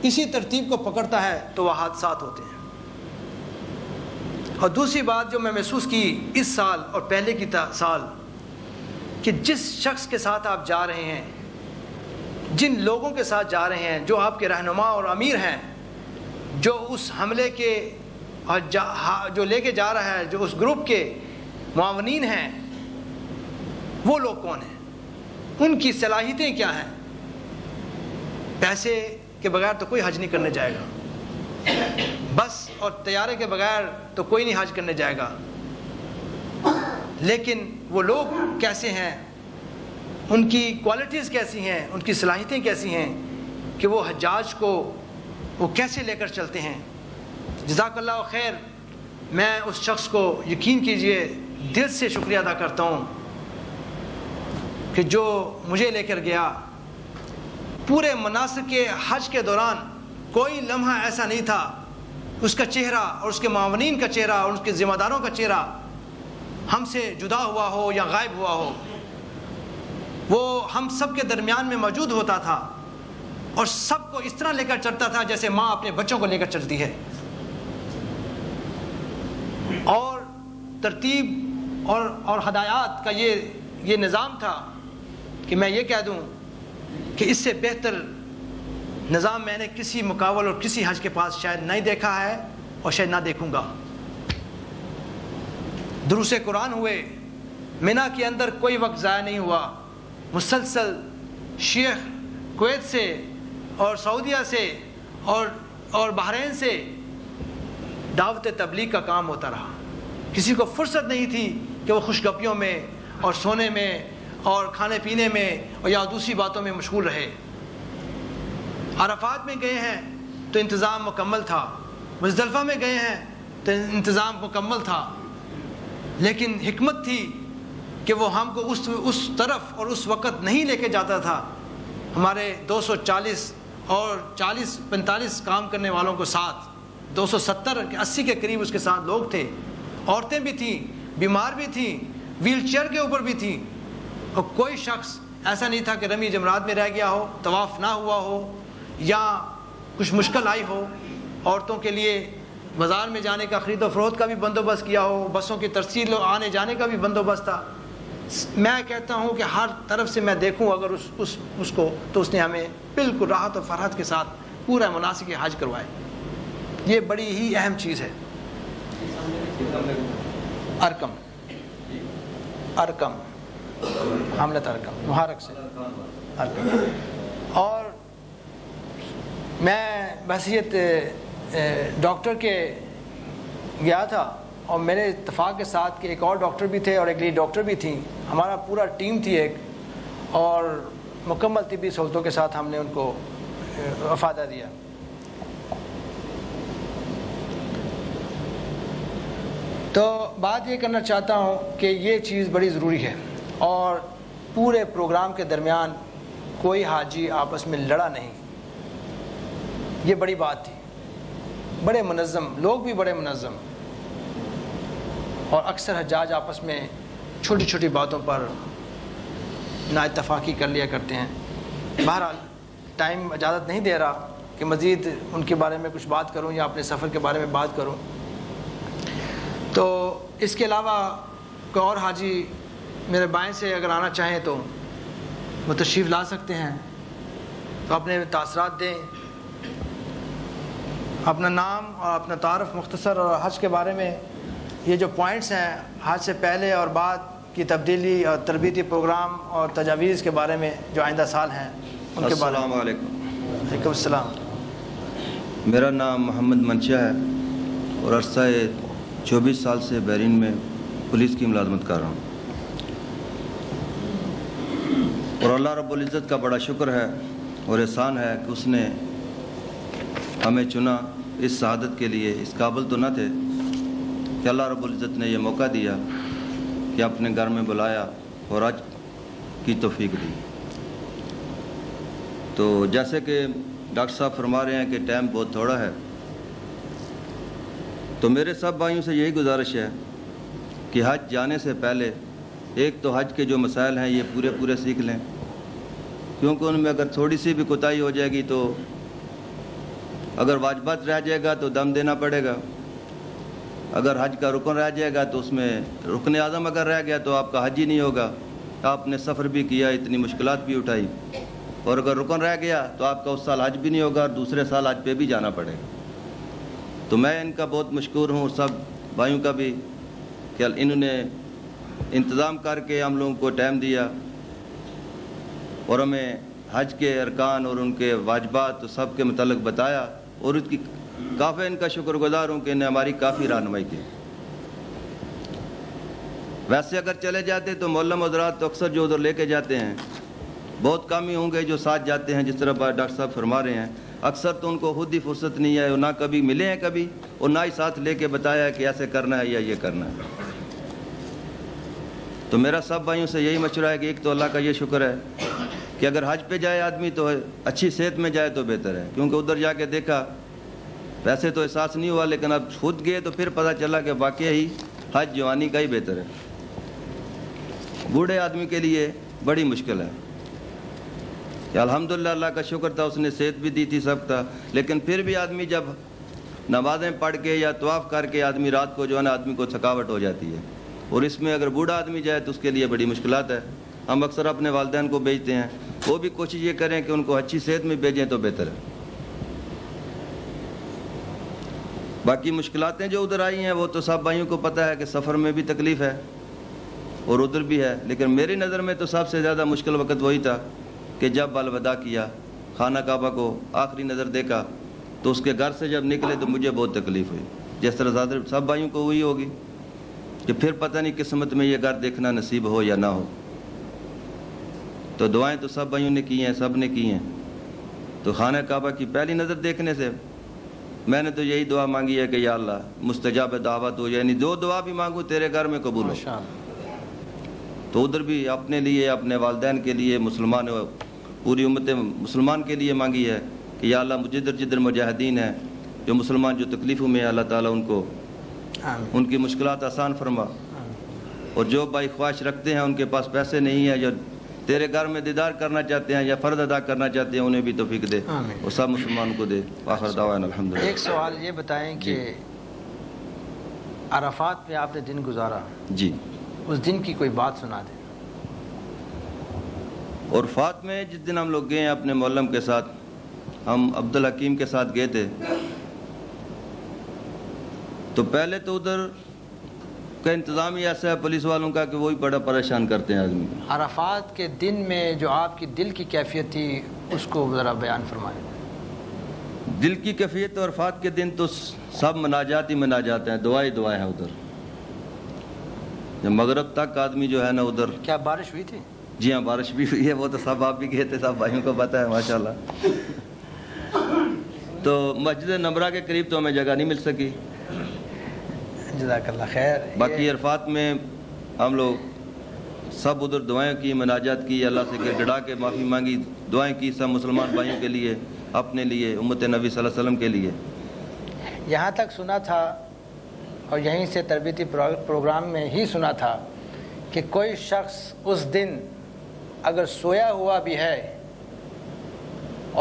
اسی ترتیب کو پکڑتا ہے تو وہ حادثات ہوتے ہیں۔ اور دوسری بات جو میں محسوس کی اس سال اور پہلے کی سال، کہ جس شخص کے ساتھ آپ جا رہے ہیں، جن لوگوں کے ساتھ جا رہے ہیں، جو آپ کے رہنما اور امیر ہیں، جو اس حملے کے جو لے کے جا رہا ہے، جو اس گروپ کے معاونین ہیں، وہ لوگ کون ہیں، ان کی صلاحیتیں کیا ہیں؟ پیسے کے بغیر تو کوئی حج نہیں کرنے جائے گا، بس اور طیارے کے بغیر تو کوئی نہیں حج کرنے جائے گا، لیکن وہ لوگ کیسے ہیں، ان کی کوالٹیز کیسی ہیں، ان کی صلاحیتیں کیسی ہیں کہ وہ حجاج کو وہ کیسے لے کر چلتے ہیں۔ جزاک اللہ خیر، میں اس شخص کو یقین کیجئے دل سے شکریہ ادا کرتا ہوں کہ جو مجھے لے کر گیا۔ پورے مناسک کے حج کے دوران کوئی لمحہ ایسا نہیں تھا اس کا چہرہ اور اس کے معاونین کا چہرہ اور اس کے ذمہ داروں کا چہرہ ہم سے جدا ہوا ہو یا غائب ہوا ہو۔ وہ ہم سب کے درمیان میں موجود ہوتا تھا اور سب کو اس طرح لے کر چلتا تھا جیسے ماں اپنے بچوں کو لے کر چلتی ہے۔ اور ترتیب اور ہدایات کا یہ نظام تھا کہ میں یہ کہہ دوں کہ اس سے بہتر نظام میں نے کسی مقابل اور کسی حج کے پاس شاید نہیں دیکھا ہے اور شاید نہ دیکھوں گا۔ دروس قرآن ہوئے، مینا کے اندر کوئی وقت ضائع نہیں ہوا، مسلسل شیخ کویت سے اور سعودیہ سے اور بحرین سے دعوت تبلیغ کا کام ہوتا رہا۔ کسی کو فرصت نہیں تھی کہ وہ خوشگپیوں میں اور سونے میں اور کھانے پینے میں اور یا دوسری باتوں میں مشغول رہے۔ عرفات میں گئے ہیں تو انتظام مکمل تھا، مزدلفہ میں گئے ہیں تو انتظام مکمل تھا، لیکن حکمت تھی کہ وہ ہم کو اس طرف اور اس وقت نہیں لے کے جاتا تھا۔ ہمارے 240 اور 40-45 کام کرنے والوں کو ساتھ، 270-80 کے قریب اس کے ساتھ لوگ تھے، عورتیں بھی تھیں، بیمار بھی تھیں، ویل چیئر کے اوپر بھی تھیں، اور کوئی شخص ایسا نہیں تھا کہ رمی جمرات میں رہ گیا ہو، طواف نہ ہوا ہو یا کچھ مشکل آئی ہو۔ عورتوں کے لیے بازار میں جانے کا، خرید و فروخت کا بھی بندوبست کیا ہو، بسوں کی ترسیل آنے جانے کا بھی بندوبست تھا۔ میں کہتا ہوں کہ ہر طرف سے میں دیکھوں اگر اس کو، تو اس نے ہمیں بالکل راحت و فرحت کے ساتھ پورا مناسک حج کروائے۔ یہ بڑی ہی اہم چیز ہے۔ ارکم حملت ارکم محرک سے ارکم۔ اور میں بحیثیت ڈاکٹر کے گیا تھا، اور میرے اتفاق کے ساتھ کہ ایک اور ڈاکٹر بھی تھے اور ایک لیڈ ڈاکٹر بھی تھیں، ہمارا پورا ٹیم تھی ایک، اور مکمل طبی سہولتوں کے ساتھ ہم نے ان کو افادہ دیا۔ تو بات یہ کرنا چاہتا ہوں کہ یہ چیز بڑی ضروری ہے، اور پورے پروگرام کے درمیان کوئی حاجی آپس میں لڑا نہیں. یہ بڑی بات تھی. بڑے منظم لوگ بھی بڑے منظم, اور اکثر حجاج آپس میں چھوٹی چھوٹی باتوں پر نا اتفاقی کر لیا کرتے ہیں. بہرحال ٹائم اجازت نہیں دے رہا کہ مزید ان کے بارے میں کچھ بات کروں یا اپنے سفر کے بارے میں بات کروں. تو اس کے علاوہ کوئی اور حاجی میرے بائیں سے اگر آنا چاہیں تو وہ تشریف لا سکتے ہیں, تو اپنے تاثرات دیں, اپنا نام اور اپنا تعارف مختصر, اور حج کے بارے میں یہ جو پوائنٹس ہیں حج سے پہلے اور بعد کی تبدیلی اور تربیتی پروگرام اور تجاویز کے بارے میں جو آئندہ سال ہیں ان کے بارے میں. السلام علیکم. وعلیکم السلام. میرا نام محمد منشا ہے اور عرصہ 24 سال سے بحرین میں پولیس کی ملازمت کر رہا ہوں, اور اللہ رب العزت کا بڑا شکر ہے اور احسان ہے کہ اس نے ہمیں چنا اس سعادت کے لیے. اس قابل تو نہ تھے کہ اللہ رب العزت نے یہ موقع دیا کہ اپنے گھر میں بلایا اور حج کی توفیق دی. تو جیسے کہ ڈاکٹر صاحب فرما رہے ہیں کہ ٹائم بہت تھوڑا ہے, تو میرے سب بھائیوں سے یہی گزارش ہے کہ حج جانے سے پہلے ایک تو حج کے جو مسائل ہیں یہ پورے سیکھ لیں, کیونکہ ان میں اگر تھوڑی سی بھی کوتاہی ہو جائے گی تو اگر واجبات رہ جائے گا تو دم دینا پڑے گا, اگر حج کا رکن رہ جائے گا تو اس میں رکن اعظم اگر رہ گیا تو آپ کا حج ہی نہیں ہوگا. آپ نے سفر بھی کیا, اتنی مشکلات بھی اٹھائی, اور اگر رکن رہ گیا تو آپ کا اس سال حج بھی نہیں ہوگا اور دوسرے سال حج پہ بھی جانا پڑے گا. تو میں ان کا بہت مشکور ہوں, اور سب بھائیوں کا بھی, کہ انہوں نے انتظام کر کے ہم لوگوں کو ٹائم دیا اور ہمیں حج کے ارکان اور ان کے واجبات سب کے متعلق بتایا, اور اس کی کافی ان کا شکر گزار ہوں کہ انہیں ہماری کافی رہنمائی کی. ویسے اگر چلے جاتے تو معلم حضرات تو اکثر جو ادھر لے کے جاتے ہیں بہت کم ہی ہوں گے جو ساتھ جاتے ہیں, جس طرح ڈاکٹر صاحب فرما رہے ہیں. اکثر تو ان کو خود ہی فرصت نہیں ہے, اور نہ کبھی ملے ہیں کبھی, اور نہ ہی ساتھ لے کے بتایا ہے کہ ایسے کرنا ہے یا یہ کرنا ہے. تو میرا سب بھائیوں سے یہی مشورہ ہے کہ ایک تو اللہ کا یہ شکر ہے کہ اگر حج پہ جائے آدمی تو اچھی صحت میں جائے تو بہتر ہے, کیونکہ ادھر جا کے دیکھا ویسے تو احساس نہیں ہوا, لیکن اب خود گئے تو پھر پتہ چلا کہ واقعی ہی حج جوانی کا ہی بہتر ہے. بوڑھے آدمی کے لیے بڑی مشکل ہے. کہ الحمدللہ اللہ کا شکر تھا, اس نے صحت بھی دی تھی, سب تھا, لیکن پھر بھی آدمی جب نمازیں پڑھ کے یا طواف کر کے آدمی رات کو جو ہے نا آدمی کو تھکاوٹ ہو جاتی ہے, اور اس میں اگر بوڑھا آدمی جائے تو اس کے لیے بڑی مشکلات ہے. ہم اکثر اپنے والدین کو بھیجتے ہیں, وہ بھی کوشش یہ کریں کہ ان کو اچھی صحت میں بھیجیں تو بہتر ہے. باقی مشکلاتیں جو ادھر آئی ہیں وہ تو سب بھائیوں کو پتہ ہے کہ سفر میں بھی تکلیف ہے اور ادھر بھی ہے, لیکن میری نظر میں تو سب سے زیادہ مشکل وقت وہی تھا کہ جب الوداع کیا, خانہ کعبہ کو آخری نظر دیکھا, تو اس کے گھر سے جب نکلے تو مجھے بہت تکلیف ہوئی, جس طرح سب بھائیوں کو ہوئی ہوگی کہ پھر پتہ نہیں قسمت میں یہ گھر دیکھنا نصیب ہو یا نہ ہو. تو دعائیں تو سب بھائیوں نے کی ہیں, سب نے کی ہیں. تو خانہ کعبہ کی پہلی نظر دیکھنے سے میں نے تو یہی دعا مانگی ہے کہ یا اللہ مستجاب دعوت ہو, یعنی جو دعا بھی مانگو تیرے گھر میں قبول ہو. تو ادھر بھی اپنے لیے, اپنے والدین کے لیے, مسلمان پوری امت مسلمان کے لیے مانگی ہے کہ یا اللہ جدھر جدھر مجاہدین ہیں جو مسلمان جو تکلیفوں میں, اللہ تعالیٰ ان کو ان کی مشکلات آسان فرما, اور جو بھائی خواہش رکھتے ہیں ان کے پاس پیسے نہیں ہیں, جو تیرے گھر میں دیدار کرنا چاہتے ہیں یا فرض ادا کرنا چاہتے ہیں, انہیں بھی توفیق دے اور سب مسلمان کو دے. آخر دعوانا الحمدللہ. ایک سوال یہ بتائیں کہ عرفات میں آپ نے دن گزارا, جی, اس دن کی کوئی بات سنا دیں. اور فات میں جس دن ہم لوگ گئے ہیں اپنے معلم کے ساتھ, ہم عبدالحکیم کے ساتھ گئے تھے, تو پہلے تو ادھر کا انتظام ہی ایسا ہے پولیس والوں کا کہ وہی بڑا پریشان کرتے ہیں آدمی کو. عرفات کے دن میں جو آپ کی دل کی کیفیت تھی اس کو ذرا بیان فرمائیں. دل کی کیفیت اور عرفات کے دن تو سب مناجات ہی مناجات ہیں, دعائیں دعائیں ہیں ادھر. جب مغرب تک آدمی جو ہے نا ادھر. کیا بارش ہوئی تھی؟ جی ہاں, بارش بھی ہوئی ہے, وہ تو سب آپ بھی گئے تھے, سب بھائیوں کو پتہ ہے ماشاءاللہ. تو مسجد نمرہ کے قریب تو ہمیں جگہ نہیں مل سکی. جزاک اللہ خیر. باقی عرفات میں ہم لوگ سب ادھر دعائیں کی, مناجات کی, اللہ سے گڑ گڑا کے معافی مانگی, دعائیں کی سب مسلمان بھائیوں کے لیے, اپنے لیے, امت نبی صلی اللہ علیہ وسلم کے لیے. یہاں تک سنا تھا اور یہیں سے تربیتی پروگرام میں ہی سنا تھا کہ کوئی شخص اس دن اگر سویا ہوا بھی ہے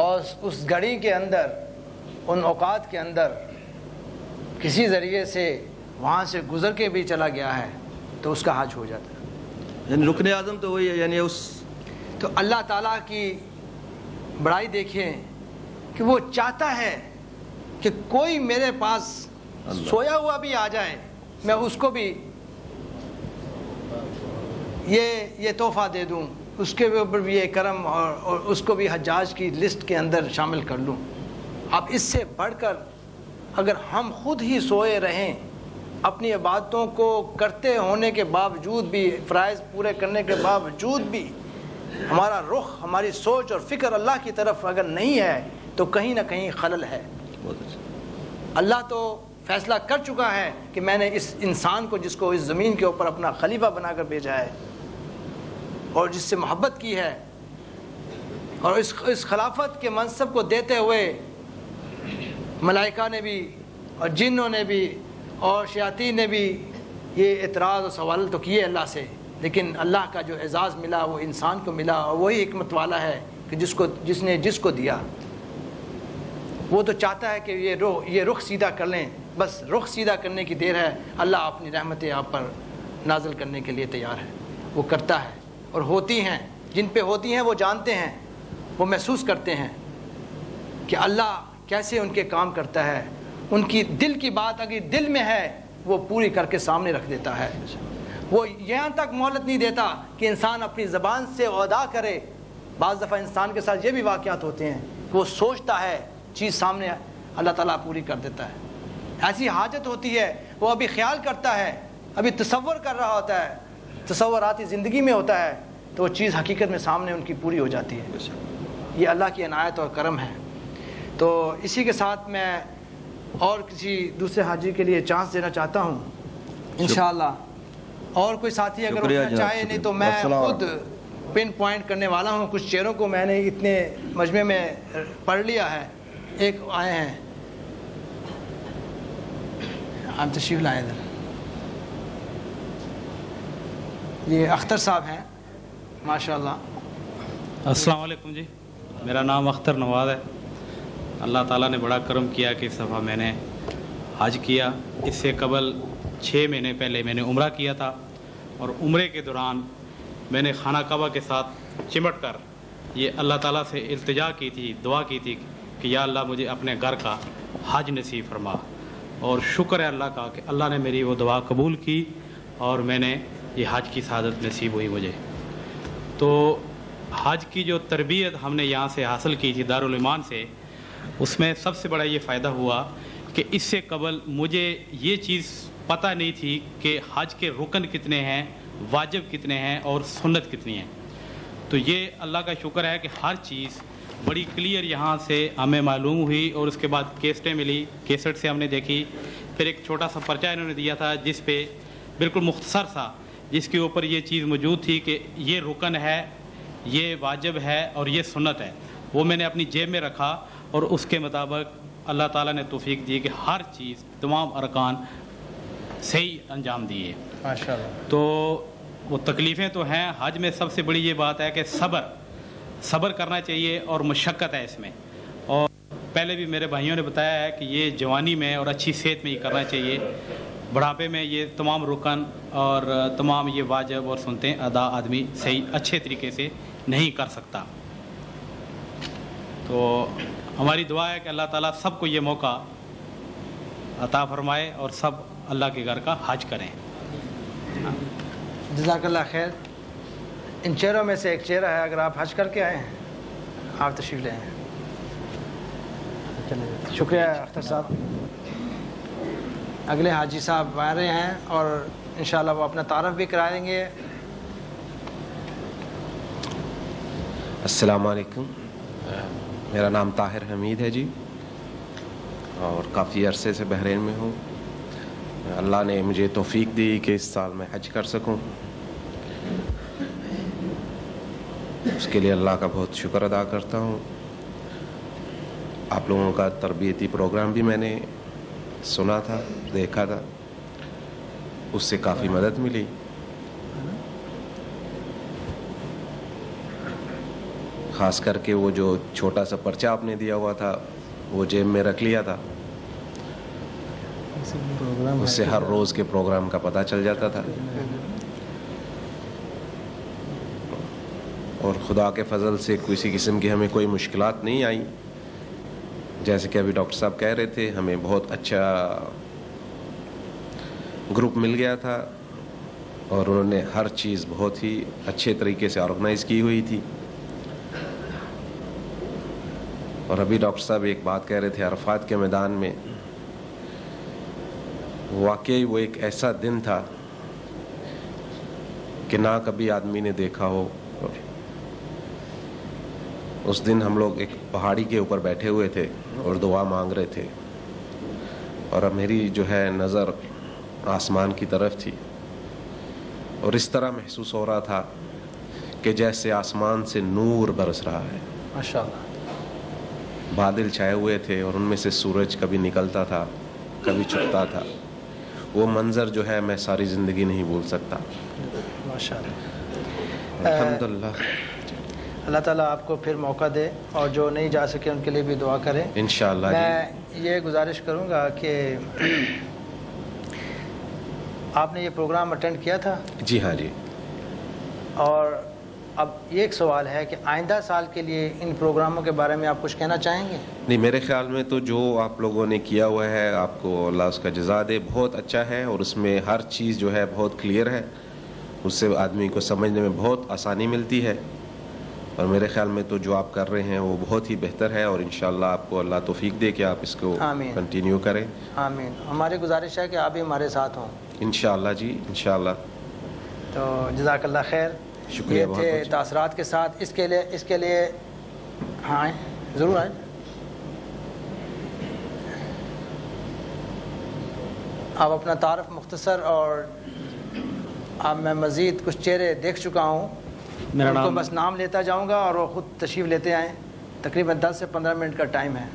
اور اس گھڑی کے اندر, ان اوقات کے اندر کسی ذریعے سے وہاں سے گزر کے بھی چلا گیا ہے تو اس کا حج ہو جاتا ہے. یعنی رکن اعظم تو وہی ہے, یعنی اس تو اللہ تعالیٰ کی بڑائی دیکھیں کہ وہ چاہتا ہے کہ کوئی میرے پاس سویا ہوا بھی آ جائے, میں اس کو بھی یہ تحفہ دے دوں, اس کے اوپر بھی یہ کرم اور اس کو بھی حجاج کی لسٹ کے اندر شامل کر لوں. اب اس سے بڑھ کر اگر ہم خود ہی سوئے رہیں, اپنی عبادتوں کو کرتے ہونے کے باوجود بھی, فرائض پورے کرنے کے باوجود بھی ہمارا رخ, ہماری سوچ اور فکر اللہ کی طرف اگر نہیں ہے تو کہیں نہ کہیں خلل ہے. اللہ تو فیصلہ کر چکا ہے کہ میں نے اس انسان کو, جس کو اس زمین کے اوپر اپنا خلیفہ بنا کر بھیجا ہے اور جس سے محبت کی ہے, اور اس خلافت کے منصب کو دیتے ہوئے ملائکہ نے بھی اور جنوں نے بھی اور شیاطین نے بھی یہ اعتراض اور سوال تو کیے اللہ سے, لیکن اللہ کا جو اعزاز ملا وہ انسان کو ملا, اور وہی حکمت والا ہے کہ جس کو دیا وہ تو چاہتا ہے کہ یہ رخ سیدھا کر لیں, بس رخ سیدھا کرنے کی دیر ہے. اللہ اپنی رحمتیں آپ پر نازل کرنے کے لیے تیار ہے, وہ کرتا ہے اور ہوتی ہیں, جن پہ ہوتی ہیں وہ جانتے ہیں, وہ محسوس کرتے ہیں کہ اللہ کیسے ان کے کام کرتا ہے. ان کی دل کی بات اگر دل میں ہے وہ پوری کر کے سامنے رکھ دیتا ہے. وہ یہاں تک مہلت نہیں دیتا کہ انسان اپنی زبان سے ادا کرے. بعض دفعہ انسان کے ساتھ یہ بھی واقعات ہوتے ہیں کہ وہ سوچتا ہے, چیز سامنے اللہ تعالیٰ پوری کر دیتا ہے. ایسی حاجت ہوتی ہے, وہ ابھی خیال کرتا ہے, ابھی تصور کر رہا ہوتا ہے, تصوراتی زندگی میں ہوتا ہے, تو وہ چیز حقیقت میں سامنے ان کی پوری ہو جاتی ہے. یہ اللہ کی عنایت اور کرم ہے. تو اسی کے ساتھ میں اور کسی دوسرے حاجی کے لیے چانس دینا چاہتا ہوں انشاءاللہ. اور کوئی ساتھی اگر اٹھنا چاہے, نہیں تو میں خود پن پوائنٹ کرنے والا ہوں. کچھ چہروں کو میں نے اتنے مجمع میں پڑھ لیا ہے. ایک آئے ہیں, آپ تشریف لائیں ادھر. یہ اختر صاحب ہیں ماشاءاللہ. السلام علیکم جی, میرا نام اختر نواز ہے. اللہ تعالیٰ نے بڑا کرم کیا کہ اس دفعہ میں نے حج کیا. اس سے قبل 6 مہینے پہلے میں نے عمرہ کیا تھا, اور عمرے کے دوران میں نے خانہ کعبہ کے ساتھ چمٹ کر یہ اللہ تعالیٰ سے التجا کی تھی, دعا کی تھی کہ یا اللہ مجھے اپنے گھر کا حج نصیب فرما. اور شکر ہے اللہ کا کہ اللہ نے میری وہ دعا قبول کی اور میں نے یہ حج کی سعادت نصیب ہوئی مجھے. تو حج کی جو تربیت ہم نے یہاں سے حاصل کی تھی دارالایمان سے, اس میں سب سے بڑا یہ فائدہ ہوا کہ اس سے قبل مجھے یہ چیز پتہ نہیں تھی کہ حج کے رکن کتنے ہیں, واجب کتنے ہیں اور سنت کتنی ہیں. تو یہ اللہ کا شکر ہے کہ ہر چیز بڑی کلیئر یہاں سے ہمیں معلوم ہوئی. اور اس کے بعد کیسٹیں ملی, کیسٹ سے ہم نے دیکھی. پھر ایک چھوٹا سا پرچہ انہوں نے دیا تھا جس پہ بالکل مختصر سا, جس کے اوپر یہ چیز موجود تھی کہ یہ رکن ہے, یہ واجب ہے اور یہ سنت ہے. وہ میں نے اپنی جیب میں رکھا اور اس کے مطابق اللہ تعالیٰ نے توفیق دی کہ ہر چیز, تمام ارکان صحیح انجام دیے ماشاءاللہ. تو وہ تکلیفیں تو ہیں. حج میں سب سے بڑی یہ بات ہے کہ صبر کرنا چاہیے اور مشقت ہے اس میں. اور پہلے بھی میرے بھائیوں نے بتایا ہے کہ یہ جوانی میں اور اچھی صحت میں یہ کرنا چاہیے. بڑھاپے میں یہ تمام رکن اور تمام یہ واجب اور سنتیں ادا آدمی صحیح اچھے طریقے سے نہیں کر سکتا. تو ہماری دعا ہے کہ اللہ تعالیٰ سب کو یہ موقع عطا فرمائے اور سب اللہ کے گھر کا حج کریں. جزاک اللہ خیر. ان چہروں میں سے ایک چہرہ ہے, اگر آپ حج کر کے آئے ہیں آپ تشریف لے آئیں. شکریہ اختر صاحب. اگلے حاجی صاحب آ رہے ہیں اور انشاءاللہ وہ اپنا تعارف بھی کرائیں گے. السلام علیکم, میرا نام طاہر حمید ہے جی, اور کافی عرصے سے بحرین میں ہوں. اللہ نے مجھے توفیق دی کہ اس سال میں حج کر سکوں. اس کے لیے اللہ کا بہت شکر ادا کرتا ہوں. آپ لوگوں کا تربیتی پروگرام بھی میں نے سنا تھا, دیکھا تھا, اس سے کافی مدد ملی. خاص کر کے وہ جو چھوٹا سا پرچہ آپ نے دیا ہوا تھا وہ جیب میں رکھ لیا تھا, اس سے ہر روز کے پروگرام کا پتہ چل جاتا تھا. اور خدا کے فضل سے کسی قسم کی ہمیں کوئی مشکلات نہیں آئی. جیسے کہ ابھی ڈاکٹر صاحب کہہ رہے تھے, ہمیں بہت اچھا گروپ مل گیا تھا اور انہوں نے ہر چیز بہت ہی اچھے طریقے سے آرگنائز کی ہوئی تھی. اور ابھی ڈاکٹر صاحب ایک بات کہہ رہے تھے عرفات کے میدان میں, واقعی وہ ایک ایسا دن تھا کہ نہ کبھی آدمی نے دیکھا ہو. اس دن ہم لوگ ایک پہاڑی کے اوپر بیٹھے ہوئے تھے اور دعا مانگ رہے تھے, اور اب میری جو ہے نظر آسمان کی طرف تھی, اور اس طرح محسوس ہو رہا تھا کہ جیسے آسمان سے نور برس رہا ہے. ماشاءاللہ. بادل چھائے ہوئے تھے اور ان میں سے سورج کبھی نکلتا تھا کبھی چھپتا تھا. وہ منظر جو ہے میں ساری زندگی نہیں بھول سکتا. ماشاءاللہ. الحمدللہ. اللہ تعالیٰ آپ کو پھر موقع دے, اور جو نہیں جا سکے ان کے لیے بھی دعا کریں انشاءاللہ. میں یہ گزارش کروں گا کہ آپ نے یہ پروگرام اٹینڈ کیا تھا. جی ہاں جی. اور اب یہ ایک سوال ہے کہ آئندہ سال کے لیے ان پروگراموں کے بارے میں آپ کچھ کہنا چاہیں گے؟ نہیں, میرے خیال میں تو جو آپ لوگوں نے کیا ہوا ہے, آپ کو اللہ اس کا جزا دے, بہت اچھا ہے, اور اس میں ہر چیز جو ہے بہت کلیئر ہے, اس سے آدمی کو سمجھنے میں بہت آسانی ملتی ہے. اور میرے خیال میں تو جو آپ کر رہے ہیں وہ بہت ہی بہتر ہے, اور انشاءاللہ آپ کو اللہ توفیق دے کہ آپ اس کو کنٹینیو کریں. آمین. ہماری گزارش ہے کہ آپ بھی ہمارے ساتھ ہوں انشاءاللہ. جی انشاءاللہ. تو جزاک اللہ خیر. شکریہ. یہ تھے تاثرات کے ساتھ. اس کے لیے ہاں آئیں, ضرور آئیں. آپ اپنا تعارف مختصر, اور اب میں مزید کچھ چہرے دیکھ چکا ہوں, میرا ان کو نام بس نام لیتا جاؤں گا اور وہ خود تشریف لیتے آئیں. تقریباً 10 سے 15 منٹ کا ٹائم ہے.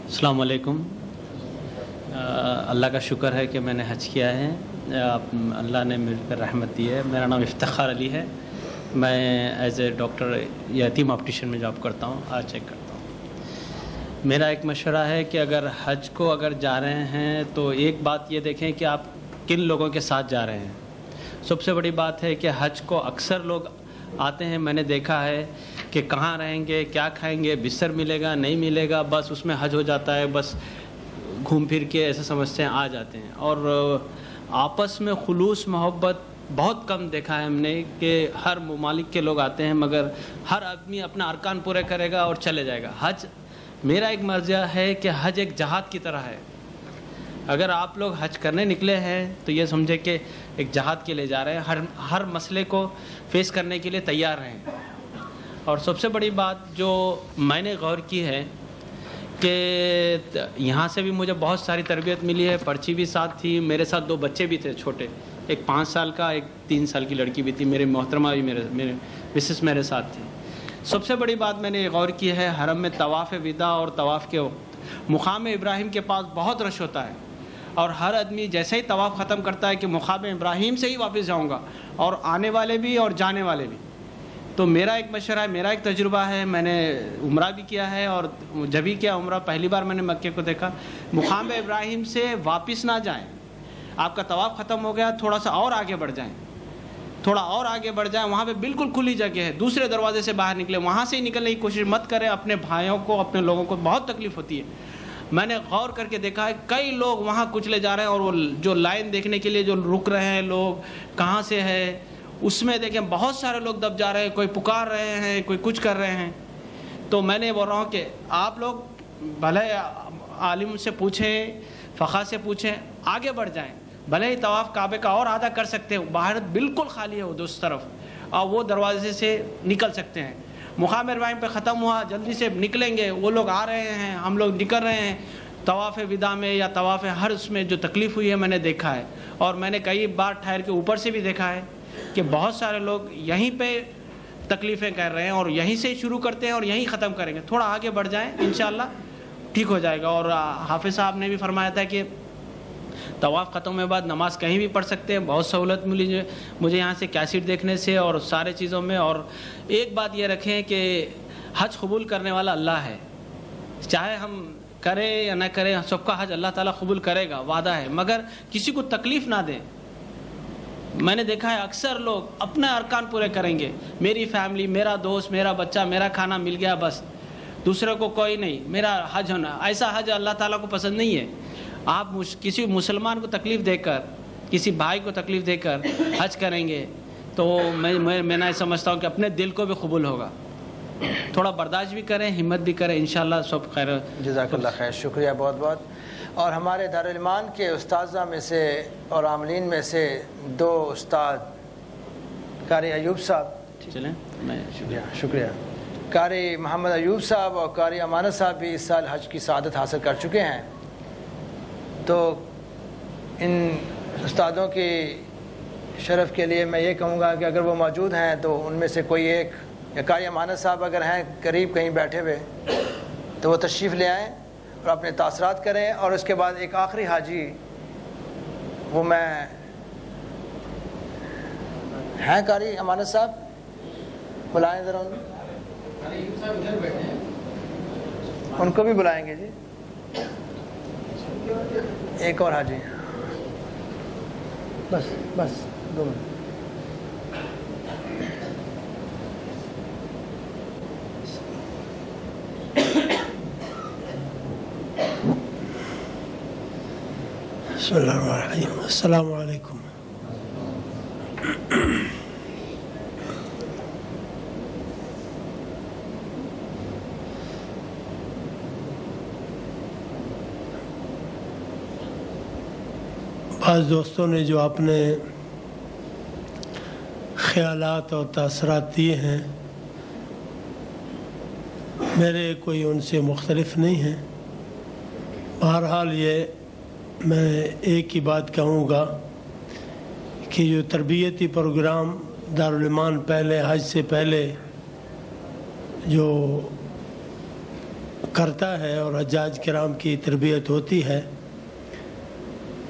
السلام علیکم. اللہ کا شکر ہے کہ میں نے حج کیا ہے, اللہ نے مجھ پر رحمت دی ہے. میرا نام افتخار علی ہے. میں ایز اے ڈاکٹر یتیم آپٹیشن میں جاب کرتا ہوں, آج چیک کرتا ہوں. میرا ایک مشورہ ہے کہ اگر حج کو اگر جا رہے ہیں تو ایک بات یہ دیکھیں کہ آپ کن لوگوں کے ساتھ جا رہے ہیں. سب سے بڑی بات ہے کہ حج کو اکثر لوگ آتے ہیں, میں نے دیکھا ہے کہ کہاں رہیں گے, کیا کھائیں گے, بستر ملے گا نہیں ملے گا, بس اس میں حج ہو جاتا ہے, بس گھوم پھر کے ایسے سمجھتے ہیں آ جاتے ہیں. اور آپس میں خلوص محبت بہت کم دیکھا ہے ہم نے, کہ ہر ممالک کے لوگ آتے ہیں مگر ہر آدمی اپنا ارکان پورے کرے گا اور چلے جائے گا. حج, میرا ایک مرجع ہے کہ حج ایک جہاد کی طرح ہے. اگر آپ لوگ حج کرنے نکلے ہیں تو یہ سمجھے کہ ایک جہاد کے لیے جا رہے ہیں, ہر مسئلے کو فیس کرنے کے لیے تیار رہیں. اور سب سے بڑی بات جو میں نے غور کی ہے کہ یہاں سے بھی مجھے بہت ساری تربیت ملی ہے. پرچی بھی ساتھ تھی, میرے ساتھ 2 بچے بھی تھے چھوٹے, ایک 5 سال کا, ایک 3 سال کی لڑکی بھی تھی. میری محترمہ بھی میرے مسز میرے ساتھ تھی. سب سے بڑی بات میں نے غور کی ہے, حرم میں طواف وداع اور طواف کے وقت مقام ابراہیم کے پاس بہت رش ہوتا ہے, اور ہر آدمی جیسے ہی طواف ختم کرتا ہے کہ مقام ابراہیم سے ہی واپس جاؤں گا, اور آنے والے بھی اور جانے والے بھی. تو میرا ایک مشورہ ہے, میرا ایک تجربہ ہے, میں نے عمرہ بھی کیا ہے, اور جب ہی کیا عمرہ, پہلی بار میں نے مکے کو دیکھا. مقام ابراہیم سے واپس نہ جائیں, آپ کا طواف ختم ہو گیا, تھوڑا سا اور آگے بڑھ جائیں, تھوڑا اور آگے بڑھ جائیں, وہاں پہ بالکل کھلی جگہ ہے, دوسرے دروازے سے باہر نکلے, وہاں سے ہی نکلنے کی کوشش مت کریں. اپنے بھائیوں کو, اپنے لوگوں کو بہت تکلیف ہوتی ہے. میں نے غور کر کے دیکھا ہے کئی لوگ وہاں کچلے جا رہے ہیں, اور وہ جو لائن دیکھنے کے لیے جو رک رہے ہیں لوگ کہاں سے ہے, اس میں دیکھیں بہت سارے لوگ دب جا رہے ہیں, کوئی پکار رہے ہیں, کوئی کچھ کر رہے ہیں. تو میں نے بول رہا ہوں کہ آپ لوگ بھلے عالم سے پوچھیں, فقہ سے پوچھیں, آگے بڑھ جائیں. بھلے ہی طواف کعبے کا اور آدھا کر سکتے ہیں, باہر بالکل خالی ہے وہ دوسری طرف, اور وہ دروازے سے نکل سکتے ہیں. مقام ابراہیم پہ ختم ہوا, جلدی سے نکلیں گے, وہ لوگ آ رہے ہیں, ہم لوگ نکل رہے ہیں. طواف وداع میں یا طواف ہر اس میں جو تکلیف ہوئی ہے میں نے دیکھا ہے, اور میں نے کئی بار ٹھہر کے اوپر سے بھی دیکھا ہے کہ بہت سارے لوگ یہیں پہ تکلیفیں کر رہے ہیں اور یہیں سے شروع کرتے ہیں اور یہیں ختم کریں گے. تھوڑا آگے بڑھ جائیں, انشاءاللہ ٹھیک ہو جائے گا. اور حافظ صاحب نے بھی فرمایا تھا کہ طواف ختم ہونے کے بعد نماز کہیں بھی پڑھ سکتے ہیں. بہت سہولت ملی مجھے یہاں سے کیسٹ دیکھنے سے اور سارے چیزوں میں. اور ایک بات یہ رکھیں کہ حج قبول کرنے والا اللہ ہے, چاہے ہم کریں یا نہ کریں, سب کا حج اللہ تعالیٰ قبول کرے گا, وعدہ ہے. مگر کسی کو تکلیف نہ دیں. میں نے دیکھا ہے اکثر لوگ اپنے ارکان پورے کریں گے, میری فیملی, میرا دوست, میرا بچہ, میرا کھانا مل گیا بس, دوسرے کو کوئی نہیں, میرا حج ہونا. ایسا حج اللہ تعالیٰ کو پسند نہیں ہے. آپ کسی مسلمان کو تکلیف دے کر, کسی بھائی کو تکلیف دے کر حج کریں گے تو میں نہ سمجھتا ہوں کہ اپنے دل کو بھی قبول ہوگا. تھوڑا برداشت بھی کریں, ہمت بھی کریں, انشاءاللہ سب خیر. جزاک اللہ خیر, شکریہ بہت بہت. اور ہمارے دارالایمان کے استاذہ میں سے اور عاملین میں سے 2 استاد قاری ایوب صاحب, چلیں میں شکریہ, قاری محمد ایوب صاحب اور قاری امانت صاحب بھی اس سال حج کی سعادت حاصل کر چکے ہیں. تو ان استادوں کی شرف کے لیے میں یہ کہوں گا کہ اگر وہ موجود ہیں تو ان میں سے کوئی ایک, یا قاری امانت صاحب اگر ہیں قریب کہیں بیٹھے ہوئے تو وہ تشریف لے آئیں اور اپنے تاثرات کریں. اور اس کے بعد ایک آخری حاجی, وہ میں ہیں قاری امانت صاحب, بلائیں ذرا ان کو بھی بلائیں گے. جی ایک اور حاجی, بس 2 منٹ. بسم اللہ الرحمن الرحیم. السلام علیکم. بعض دوستوں نے جو اپنے خیالات اور تاثرات دیے ہیں, میرے کوئی ان سے مختلف نہیں ہیں. بہرحال یہ میں ایک ہی بات کہوں گا کہ جو تربیتی پروگرام دارالایمان پہلے حج سے پہلے جو کرتا ہے اور حجاج کرام کی تربیت ہوتی ہے,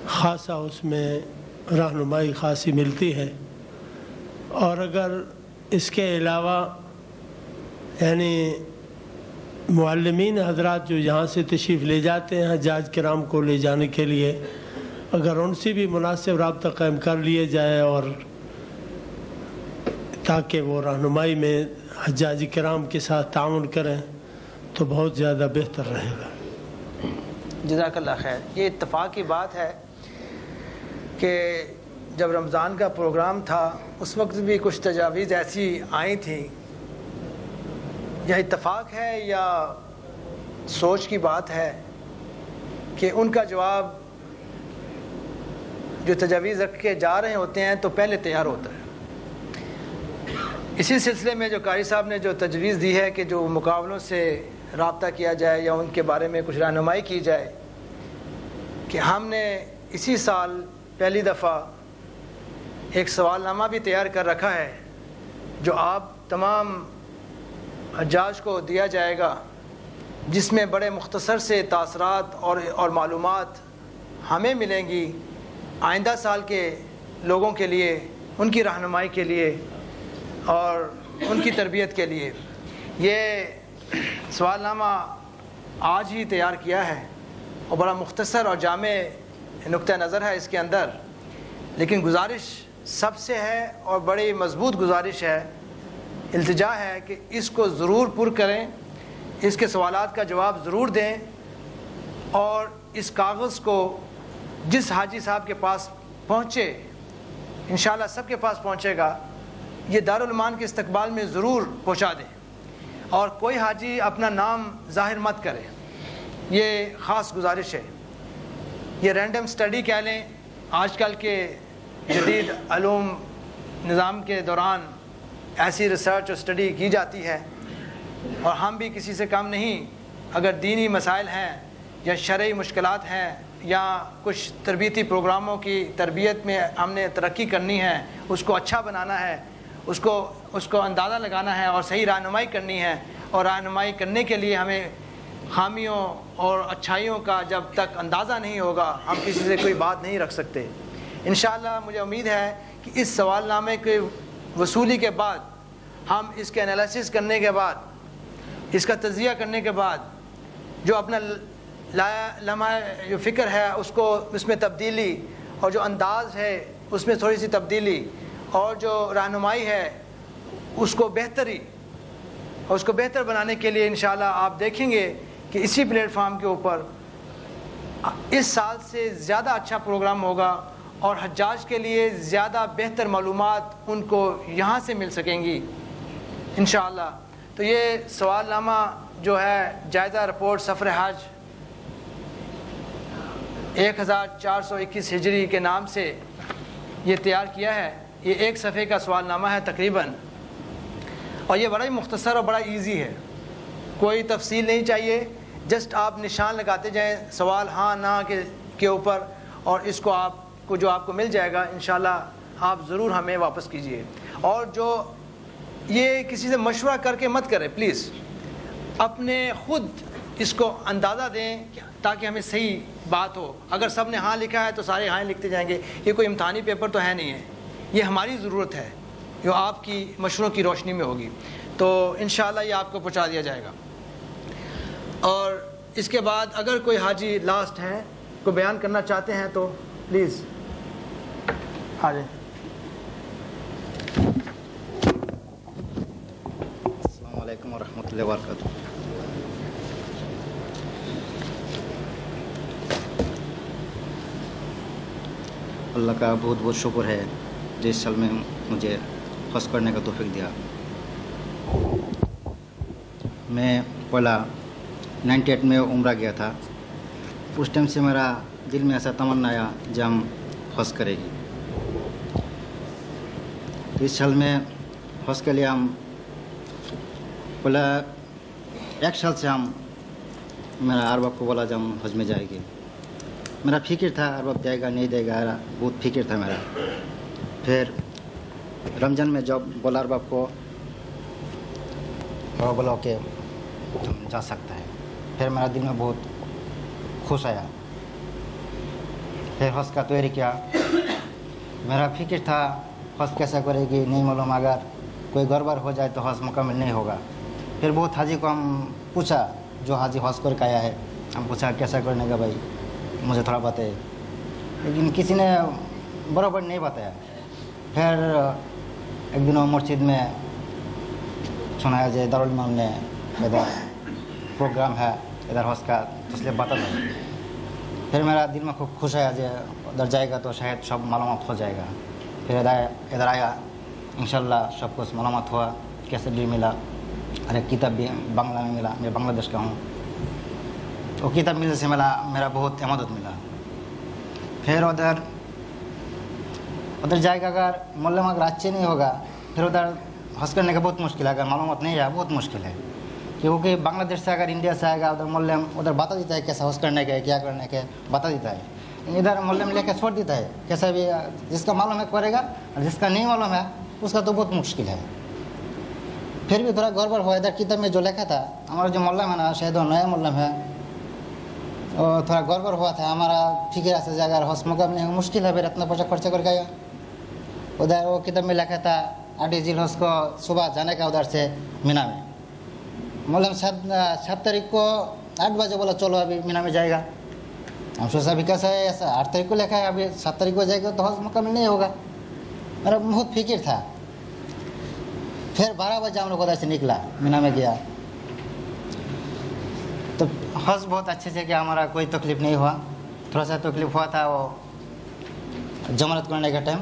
خاصا اس میں رہنمائی خاصی ملتی ہے. اور اگر اس کے علاوہ یعنی معلمین حضرات جو یہاں سے تشریف لے جاتے ہیں حجاج کرام کو لے جانے کے لیے, اگر ان سے بھی مناسب رابطہ قائم کر لیے جائے اور تاکہ وہ رہنمائی میں حجاج کرام کے ساتھ تعاون کریں تو بہت زیادہ بہتر رہے گا. جزاک اللہ خیر. یہ اتفاق کی بات ہے کہ جب رمضان کا پروگرام تھا اس وقت بھی کچھ تجاویز ایسی آئی تھیں. یہ اتفاق ہے یا سوچ کی بات ہے کہ ان کا جواب جو تجاویز رکھ کے جا رہے ہوتے ہیں تو پہلے تیار ہوتا ہے. اسی سلسلے میں جو قاری صاحب نے جو تجویز دی ہے کہ جو مقابلوں سے رابطہ کیا جائے یا ان کے بارے میں کچھ رہنمائی کی جائے, کہ ہم نے اسی سال پہلی دفعہ ایک سوال نامہ بھی تیار کر رکھا ہے جو آپ تمام حجاج کو دیا جائے گا, جس میں بڑے مختصر سے تاثرات اور معلومات ہمیں ملیں گی آئندہ سال کے لوگوں کے لیے, ان کی رہنمائی کے لیے اور ان کی تربیت کے لیے. یہ سوال نامہ آج ہی تیار کیا ہے اور بڑا مختصر اور جامع نقطہ نظر ہے اس کے اندر, لیکن گزارش سب سے ہے اور بڑی مضبوط گزارش ہے, التجا ہے کہ اس کو ضرور پر کریں, اس کے سوالات کا جواب ضرور دیں, اور اس کاغذ کو جس حاجی صاحب کے پاس پہنچے, انشاءاللہ سب کے پاس پہنچے گا, یہ دارالایمان کے استقبال میں ضرور پہنچا دیں. اور کوئی حاجی اپنا نام ظاہر مت کرے, یہ خاص گزارش ہے. یہ رینڈم سٹڈی کہہ لیں, آج کل کے جدید علوم نظام کے دوران ایسی ریسرچ اور سٹڈی کی جاتی ہے, اور ہم بھی کسی سے کم نہیں. اگر دینی مسائل ہیں یا شرعی مشکلات ہیں یا کچھ تربیتی پروگراموں کی تربیت میں ہم نے ترقی کرنی ہے, اس کو اچھا بنانا ہے, اس کو اس کو اندازہ لگانا ہے اور صحیح رہنمائی کرنی ہے، اور رہنمائی کرنے کے لیے ہمیں خامیوں اور اچھائیوں کا جب تک اندازہ نہیں ہوگا ہم کسی سے کوئی بات نہیں رکھ سکتے۔ انشاءاللہ مجھے امید ہے کہ اس سوال نامے کے وصولی کے بعد، ہم اس کے انالیسس کرنے کے بعد، اس کا تجزیہ کرنے کے بعد، جو اپنا لمحہ جو فکر ہے اس کو اس میں تبدیلی، اور جو انداز ہے اس میں تھوڑی سی تبدیلی، اور جو رہنمائی ہے اس کو بہتری، اور اس کو بہتر بنانے کے لیے انشاءاللہ آپ دیکھیں گے کہ اسی پلیٹ فارم کے اوپر اس سال سے زیادہ اچھا پروگرام ہوگا، اور حجاج کے لیے زیادہ بہتر معلومات ان کو یہاں سے مل سکیں گی انشاءاللہ۔ تو یہ سوال نامہ جو ہے جائزہ رپورٹ سفر حج 1421 ہجری کے نام سے یہ تیار کیا ہے، یہ 1 صفحے کا سوال نامہ ہے تقریباً، اور یہ بڑا ہی مختصر اور بڑا ایزی ہے، کوئی تفصیل نہیں چاہیے، جسٹ آپ نشان لگاتے جائیں سوال ہاں نہ کے اوپر، اور اس کو آپ کو جو آپ کو مل جائے گا انشاءاللہ آپ ضرور ہمیں واپس کیجئے۔ اور جو یہ کسی سے مشورہ کر کے مت کریں پلیز، اپنے خود اس کو اندازہ دیں تاکہ ہمیں صحیح بات ہو۔ اگر سب نے ہاں لکھا ہے تو سارے ہاں لکھتے جائیں گے، یہ کوئی امتحانی پیپر تو ہے نہیں ہے، یہ ہماری ضرورت ہے جو آپ کی مشوروں کی روشنی میں ہوگی، تو انشاءاللہ یہ آپ کو پہنچا دیا جائے گا۔ اور اس کے بعد اگر کوئی حاجی لاسٹ ہے کو بیان کرنا چاہتے ہیں تو پلیز آ جائیں۔ السلام علیکم ورحمۃ اللہ وبرکاتہ۔ اللہ کا بہت بہت شکر ہے جو اس سال میں مجھے حج کرنے کا توفیق دیا۔ میں پہلا 98 میں عمرہ گیا تھا، اس ٹائم سے میرا دل میں ایسا تمنا آیا جو ہم حج کرے گی۔ اس سال میں حج کے لیے ہم پہلا 1 سال سے ہم میرا ارباب کو بولا جب ہم حج میں جائے گی، میرا فکر تھا ارباب دے گا نہیں دے گا، بہت فکر تھا میرا۔ پھر رمضان میں جب بولا ارباب کو، بولا کہ ہم جا سکتا ہے، پھر میرا دل میں بہت خوش آیا۔ پھر حج کا تیاری کیا، میرا فکر تھا حج کیسا کرے گی نہیں معلوم، اگر کوئی گڑبڑ ہو جائے تو حج مکمل نہیں ہوگا۔ پھر بہت حاجی کو ہم پوچھا، جو حاجی حج کر کے آیا ہے، ہم پوچھا کیسا کرنے کا بھائی مجھے تھوڑا بتائے، لیکن کسی نے برابر نہیں بتایا۔ پھر ایک دن مسجد میں سنایا جو دارالعلوم نے ادھر پروگرام ہے ادھر حج کا، تو اس لیے بتا دیں۔ پھر میرا دل میں خوب خوش آیا جو ادھر جائے گا تو شاید سب معلومات ہو جائے گا۔ پھر ادھر آیا، انشاءاللہ سب کچھ معلومات ہوا، کیسے بھی ملا، اور ایک کتاب بھی بنگلہ میں ملا، میں بنگلہ دیش کا ہوں، وہ کتاب ملنے سے میرا بہت مدد ملا۔ پھر ادھر جائے گا، اگر معلوم اگر اچھے نہیں ہوگا پھر ادھر حج کرنے کا بہت مشکل ہے، اگر معلومات نہیں ہے بہت مشکل ہے، کیونکہ بنگلہ دیش سے اگر انڈیا سے آئے گا ادھر معلم ادھر بتا دیتا ہے کیسا حج کرنے کے کیا کرنے کے بتا دیتا ہے، ادھر معلم لے کے چھوڑ دیتا ہے، کیسا بھی جس کا معلوم ہے کرے گا، اور جس کا نہیں معلوم ہے اس کا تو بہت مشکل ہے۔ پھر بھی تھوڑا گڑبڑ ہوا، ادھر کتاب میں جو لکھا تھا ہمارا جو معلم ہے نا، شاید وہ نیا معلم ہے، اور تھوڑا گڑبڑ ہوا تھا، ہمارا فکر ایسا اگر حج مکمل نہیں مشکل ہے، پھر اتنا پیسہ خرچہ کر گیا۔ ادھر وہ کتاب میں لکھا تھا 8 ذی الحج کو صبح جانے کا ادھر سے مینا میں، معلم 7 تاریخ کو 8 بجے بولا چلو ابھی مینا میں جائے گا، ہم سوچا ابھی کیسا ہے، ایسا 8 تاریخ کو لکھا ہے، ابھی 7 تاریخ کو جائے گا تو حج مکمل نہیں ہوگا، میرا بہت فکر تھا۔ پھر 12 بجے ہم لوگ ادھر سے نکلا، مینا میں گیا، تو حج بہت اچھے سے کیا، ہمارا کوئی تکلیف نہیں ہوا، تھوڑا سا تکلیف ہوا تھا وہ جمرات کرنے کا ٹائم،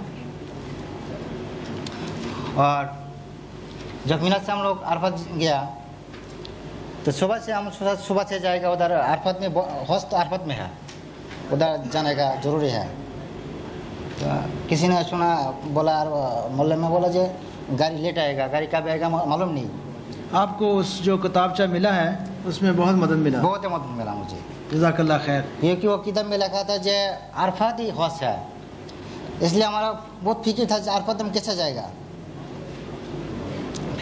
اور جب مینا سے ہم لوگ عرفات گیا تو صبح سے ہم صبح سے جائے گا ادھر عرفات میں، حج تو عرفات میں ہے، ادھر جانے کا ضروری ہے۔ تو کسی نے سنا بولا مولوی میں بولا جو گاڑی لیٹ آئے گا، گاڑی کب آئے گا معلوم نہیں۔ آپ کو اس جو کتابچہ ملا ہے اس میں بہت مدد ملا، بہت مدد ملا مجھے، جزاک اللہ خیر۔ کیونکہ وہ کتاب میں لکھا تھا جو عرفات ہی حج ہے، اس لیے ہمارا بہت فکر تھا عرفات میں کیسا جائے گا۔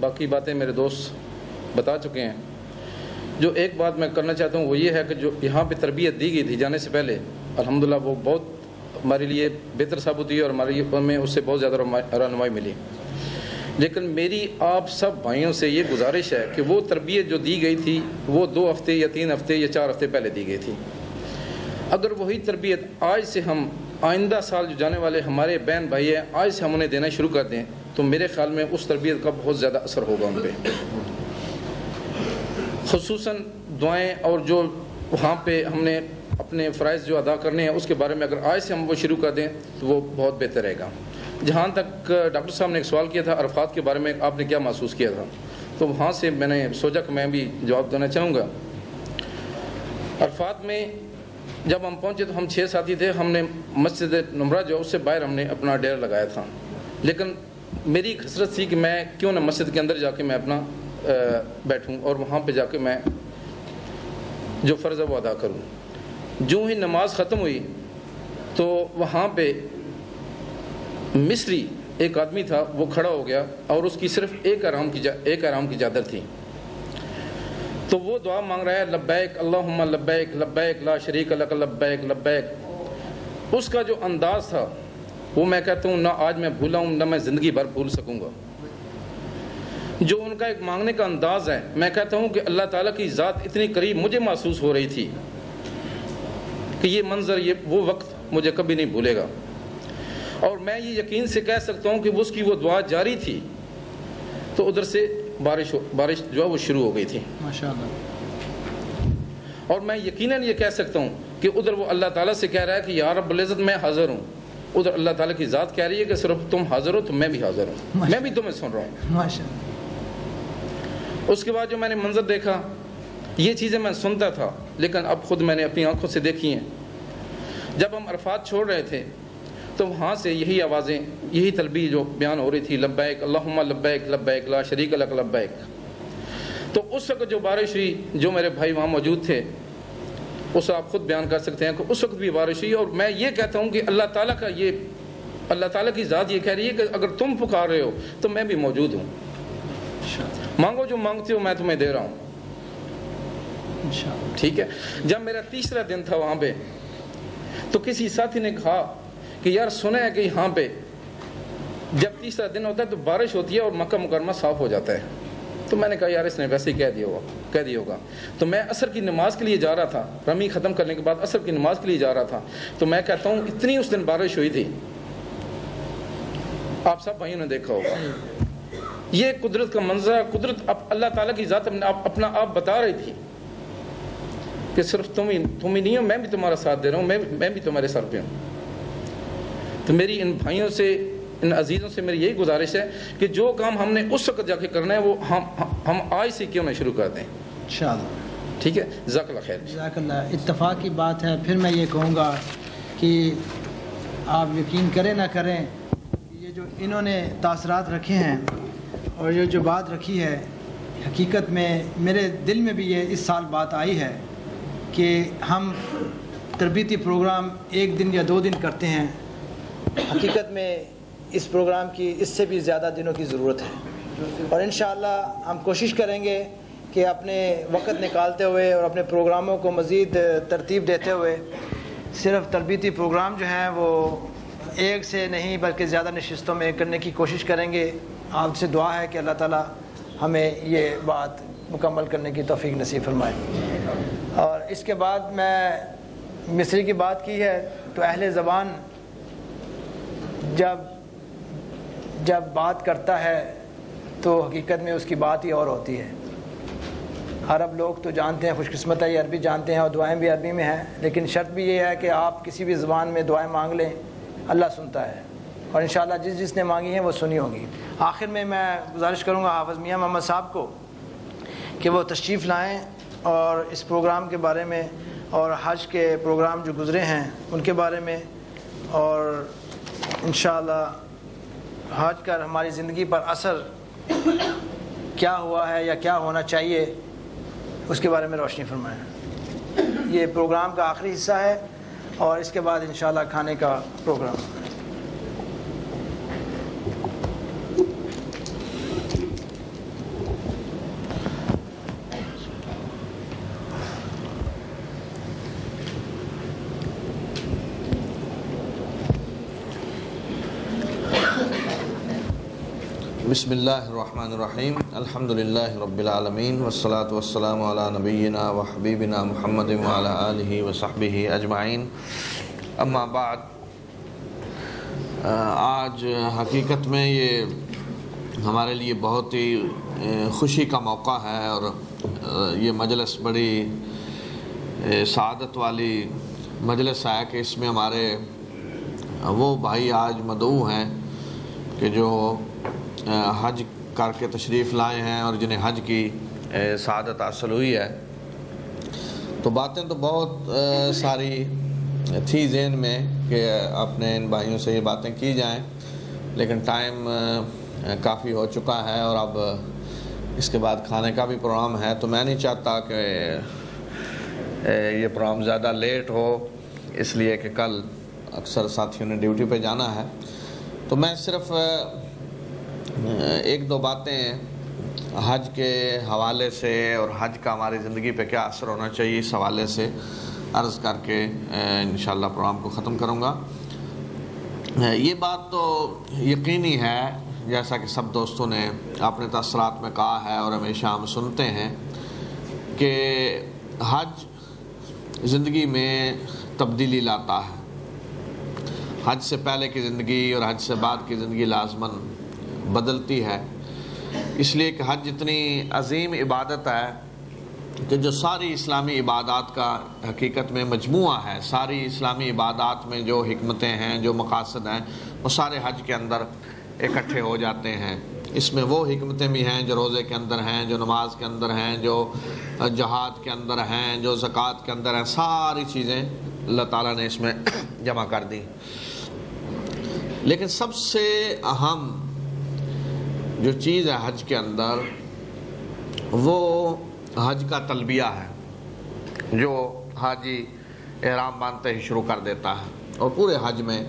باقی باتیں میرے دوست بتا چکے ہیں. جو ایک بات میں کرنا چاہتا ہوں وہ یہ ہے کہ جو یہاں پہ تربیت دی گئی تھی جانے سے پہلے الحمدللہ وہ بہت ہمارے لیے بہتر ثابت ہوئی اور ہمارے میں اس سے بہت زیادہ رہنمائی ملی. لیکن میری آپ سب بھائیوں سے یہ گزارش ہے کہ وہ تربیت جو دی گئی تھی وہ 2 ہفتے یا 3 ہفتے یا 4 ہفتے پہلے دی گئی تھی. اگر وہی تربیت آج سے ہم آئندہ سال جو جانے والے ہمارے بہن بھائی ہیں آج سے ہم انہیں دینا شروع کر دیں تو میرے خیال میں اس تربیت کا بہت زیادہ اثر ہوگا ان پہ. خصوصاً دعائیں اور جو وہاں پہ ہم نے اپنے فرائض جو ادا کرنے ہیں اس کے بارے میں اگر آج سے ہم وہ شروع کر دیں تو وہ بہت بہتر رہے گا. جہاں تک ڈاکٹر صاحب نے ایک سوال کیا تھا عرفات کے بارے میں آپ نے کیا محسوس کیا تھا تو وہاں سے میں نے سوچا کہ میں بھی جواب دینا چاہوں گا. عرفات میں جب ہم پہنچے تو ہم 6 ساتھی تھے. ہم نے مسجد نمرہ جو اس سے باہر ہم نے اپنا ڈیرا لگایا تھا. لیکن میری ایک حسرت تھی کہ میں کیوں نہ مسجد کے اندر جا کے میں اپنا بیٹھوں اور وہاں پہ جا کے میں جو فرض ہے وہ ادا کروں. جو ہی نماز ختم ہوئی تو وہااں پہ مصری ایک آدمی تھا وہ کھڑا ہو گیا اور اس کی صرف ایک آرام کی چادر تھی. تو وہ دعا مانگ رہا ہے لبیک اللہم لبیک لبیک لا شریک لک لبیک لبیک. اس کا جو انداز تھا وہ میں کہتا ہوں نہ آج میں بھولا ہوں نہ میں زندگی بھر بھول سکوں گا. جو ان کا ایک مانگنے کا انداز ہے میں کہتا ہوں کہ اللہ تعالیٰ کی ذات اتنی قریب مجھے محسوس ہو رہی تھی کہ یہ منظر وہ وقت مجھے کبھی نہیں بھولے گا. اور میں یہ یقین سے کہہ سکتا ہوں کہ اس کی وہ دعا جاری تھی تو ادھر سے بارش جو ہے وہ شروع ہو گئی تھی ماشاءاللہ. اور میں یقیناً یہ کہہ سکتا ہوں کہ ادھر وہ اللہ تعالیٰ سے کہہ رہا ہے کہ یا رب العزت میں حاضر ہوں. ادھر اللہ تعالیٰ کی ذات کہہ رہی ہے کہ صرف تم حاضر ہو تو میں بھی حاضر ہوں, میں بھی تمہیں سن رہا ہوں. ماشاءاللہ. اس کے بعد جو میں نے منظر دیکھا یہ چیزیں میں سنتا تھا لیکن اب خود میں نے اپنی آنکھوں سے دیکھی ہیں. جب ہم عرفات چھوڑ رہے تھے تو وہاں سے یہی آوازیں یہی تلبیہ جو بیان ہو رہی تھی لبیک اللہم لبیک لبیک لا شریک لک لبیک. تو اس وقت جو بارش ہوئی جو میرے بھائی وہاں موجود تھے اس آپ خود بیان کر سکتے ہیں کہ اس وقت بھی بارش ہوئی. اور میں یہ کہتا ہوں کہ اللہ تعالیٰ کی ذات یہ کہہ رہی ہے کہ اگر تم پکار رہے ہو تو میں بھی موجود ہوں. مانگو جو مانگتے ہو میں تمہیں دے رہا ہوں. ٹھیک ہے. جب میرا 3را دن تھا وہاں پہ تو کسی ساتھی نے کہا کہ یار سنا ہے کہ یہاں پہ جب 3را دن ہوتا ہے تو بارش ہوتی ہے اور مکہ مکرمہ صاف ہو جاتا ہے. تو میں نے کہا یار اس نے ویسے ہی کہہ دیا ہوگا. تو میں عصر کی نماز کے لیے جا رہا تھا, رمی ختم کرنے کے بعد عصر کی نماز کے لیے جا رہا تھا. تو میں کہتا ہوں اتنی اس دن بارش ہوئی تھی آپ سب بھائیوں نے دیکھا ہوگا. یہ قدرت کا منظر, قدرت اللہ تعالیٰ کی ذات اپنا آپ بتا رہی تھی کہ صرف تم ہی نہیں ہو, میں بھی تمہارا ساتھ دے رہا ہوں, میں بھی تمہارے سر پہ ہوں. تو میری ان بھائیوں سے ان عزیزوں سے میری یہی گزارش ہے کہ جو کام ہم نے اس وقت جا کے کرنا ہے وہ ہم آج سے کیوں نہ شروع کر دیں انشاءاللہ. ٹھیک ہے. جزاک اللہ خیر. جزاک اللہ. اتفاق کی بات ہے. پھر میں یہ کہوں گا کہ آپ یقین کریں نہ کریں یہ جو انہوں نے تاثرات رکھے ہیں اور یہ جو بات رکھی ہے حقیقت میں میرے دل میں بھی یہ اس سال بات آئی ہے کہ ہم تربیتی پروگرام 1 دن یا 2 دن کرتے ہیں. حقیقت میں اس پروگرام کی اس سے بھی زیادہ دنوں کی ضرورت ہے اور انشاءاللہ ہم کوشش کریں گے کہ اپنے وقت نکالتے ہوئے اور اپنے پروگراموں کو مزید ترتیب دیتے ہوئے صرف تربیتی پروگرام جو ہیں وہ 1 سے نہیں بلکہ زیادہ نشستوں میں کرنے کی کوشش کریں گے. آپ سے دعا ہے کہ اللہ تعالیٰ ہمیں یہ بات مکمل کرنے کی توفیق نصیب فرمائے. اور اس کے بعد میں مصری کی بات کی ہے تو اہل زبان جب بات کرتا ہے تو حقیقت میں اس کی بات ہی اور ہوتی ہے. عرب لوگ تو جانتے ہیں, خوش قسمت ہے, یہ عربی جانتے ہیں اور دعائیں بھی عربی میں ہیں, لیکن شرط بھی یہ ہے کہ آپ کسی بھی زبان میں دعائیں مانگ لیں اللہ سنتا ہے اور انشاءاللہ جس نے مانگی ہیں وہ سنی ہوگی. آخر میں گزارش کروں گا حافظ میاں محمد صاحب کو کہ وہ تشریف لائیں اور اس پروگرام کے بارے میں اور حج کے پروگرام جو گزرے ہیں ان کے بارے میں اور انشاءاللہ حج کا ہماری زندگی پر اثر کیا ہوا ہے یا کیا ہونا چاہیے اس کے بارے میں روشنی فرمائیں. یہ پروگرام کا آخری حصہ ہے اور اس کے بعد انشاءاللہ کھانے کا پروگرام. بسم اللہ الرحمن الرحیم الحمد للہ رب العالمین والصلاة والسلام علی نبینا و حبیبنا محمد وعلی آلہ وصحبہ اجمعین. اما بعد، آج حقیقت میں یہ ہمارے لیے بہت ہی خوشی کا موقع ہے اور یہ مجلس بڑی سعادت والی مجلس ہے کہ اس میں ہمارے وہ بھائی آج مدعو ہیں کہ جو حج کر کے تشریف لائے ہیں اور جنہیں حج کی سعادت حاصل ہوئی ہے. تو باتیں تو بہت ساری تھی ذہن میں کہ اپنے ان بھائیوں سے یہ باتیں کی جائیں، لیکن ٹائم کافی ہو چکا ہے اور اب اس کے بعد کھانے کا بھی پروگرام ہے، تو میں نہیں چاہتا کہ یہ پروگرام زیادہ لیٹ ہو، اس لیے کہ کل اکثر ساتھیوں نے ڈیوٹی پہ جانا ہے. تو میں صرف ایک دو باتیں حج کے حوالے سے اور حج کا ہماری زندگی پہ کیا اثر ہونا چاہیے اس حوالے سے عرض کر کے انشاءاللہ پروگرام کو ختم کروں گا. یہ بات تو یقینی ہے، جیسا کہ سب دوستوں نے اپنے تاثرات میں کہا ہے اور ہمیشہ ہم سنتے ہیں کہ حج زندگی میں تبدیلی لاتا ہے. حج سے پہلے کی زندگی اور حج سے بعد کی زندگی لازماً بدلتی ہے، اس لیے کہ حج اتنی عظیم عبادت ہے کہ جو ساری اسلامی عبادات کا حقیقت میں مجموعہ ہے. ساری اسلامی عبادات میں جو حکمتیں ہیں، جو مقاصد ہیں، وہ سارے حج کے اندر اکٹھے ہو جاتے ہیں. اس میں وہ حکمتیں بھی ہیں جو روزے کے اندر ہیں، جو نماز کے اندر ہیں، جو جہاد کے اندر ہیں، جو زکوٰۃ کے اندر ہیں. ساری چیزیں اللہ تعالیٰ نے اس میں جمع کر دی. لیکن سب سے اہم جو چیز ہے حج کے اندر وہ حج کا تلبیہ ہے، جو حاجی احرام باندھتے ہی شروع کر دیتا ہے اور پورے حج میں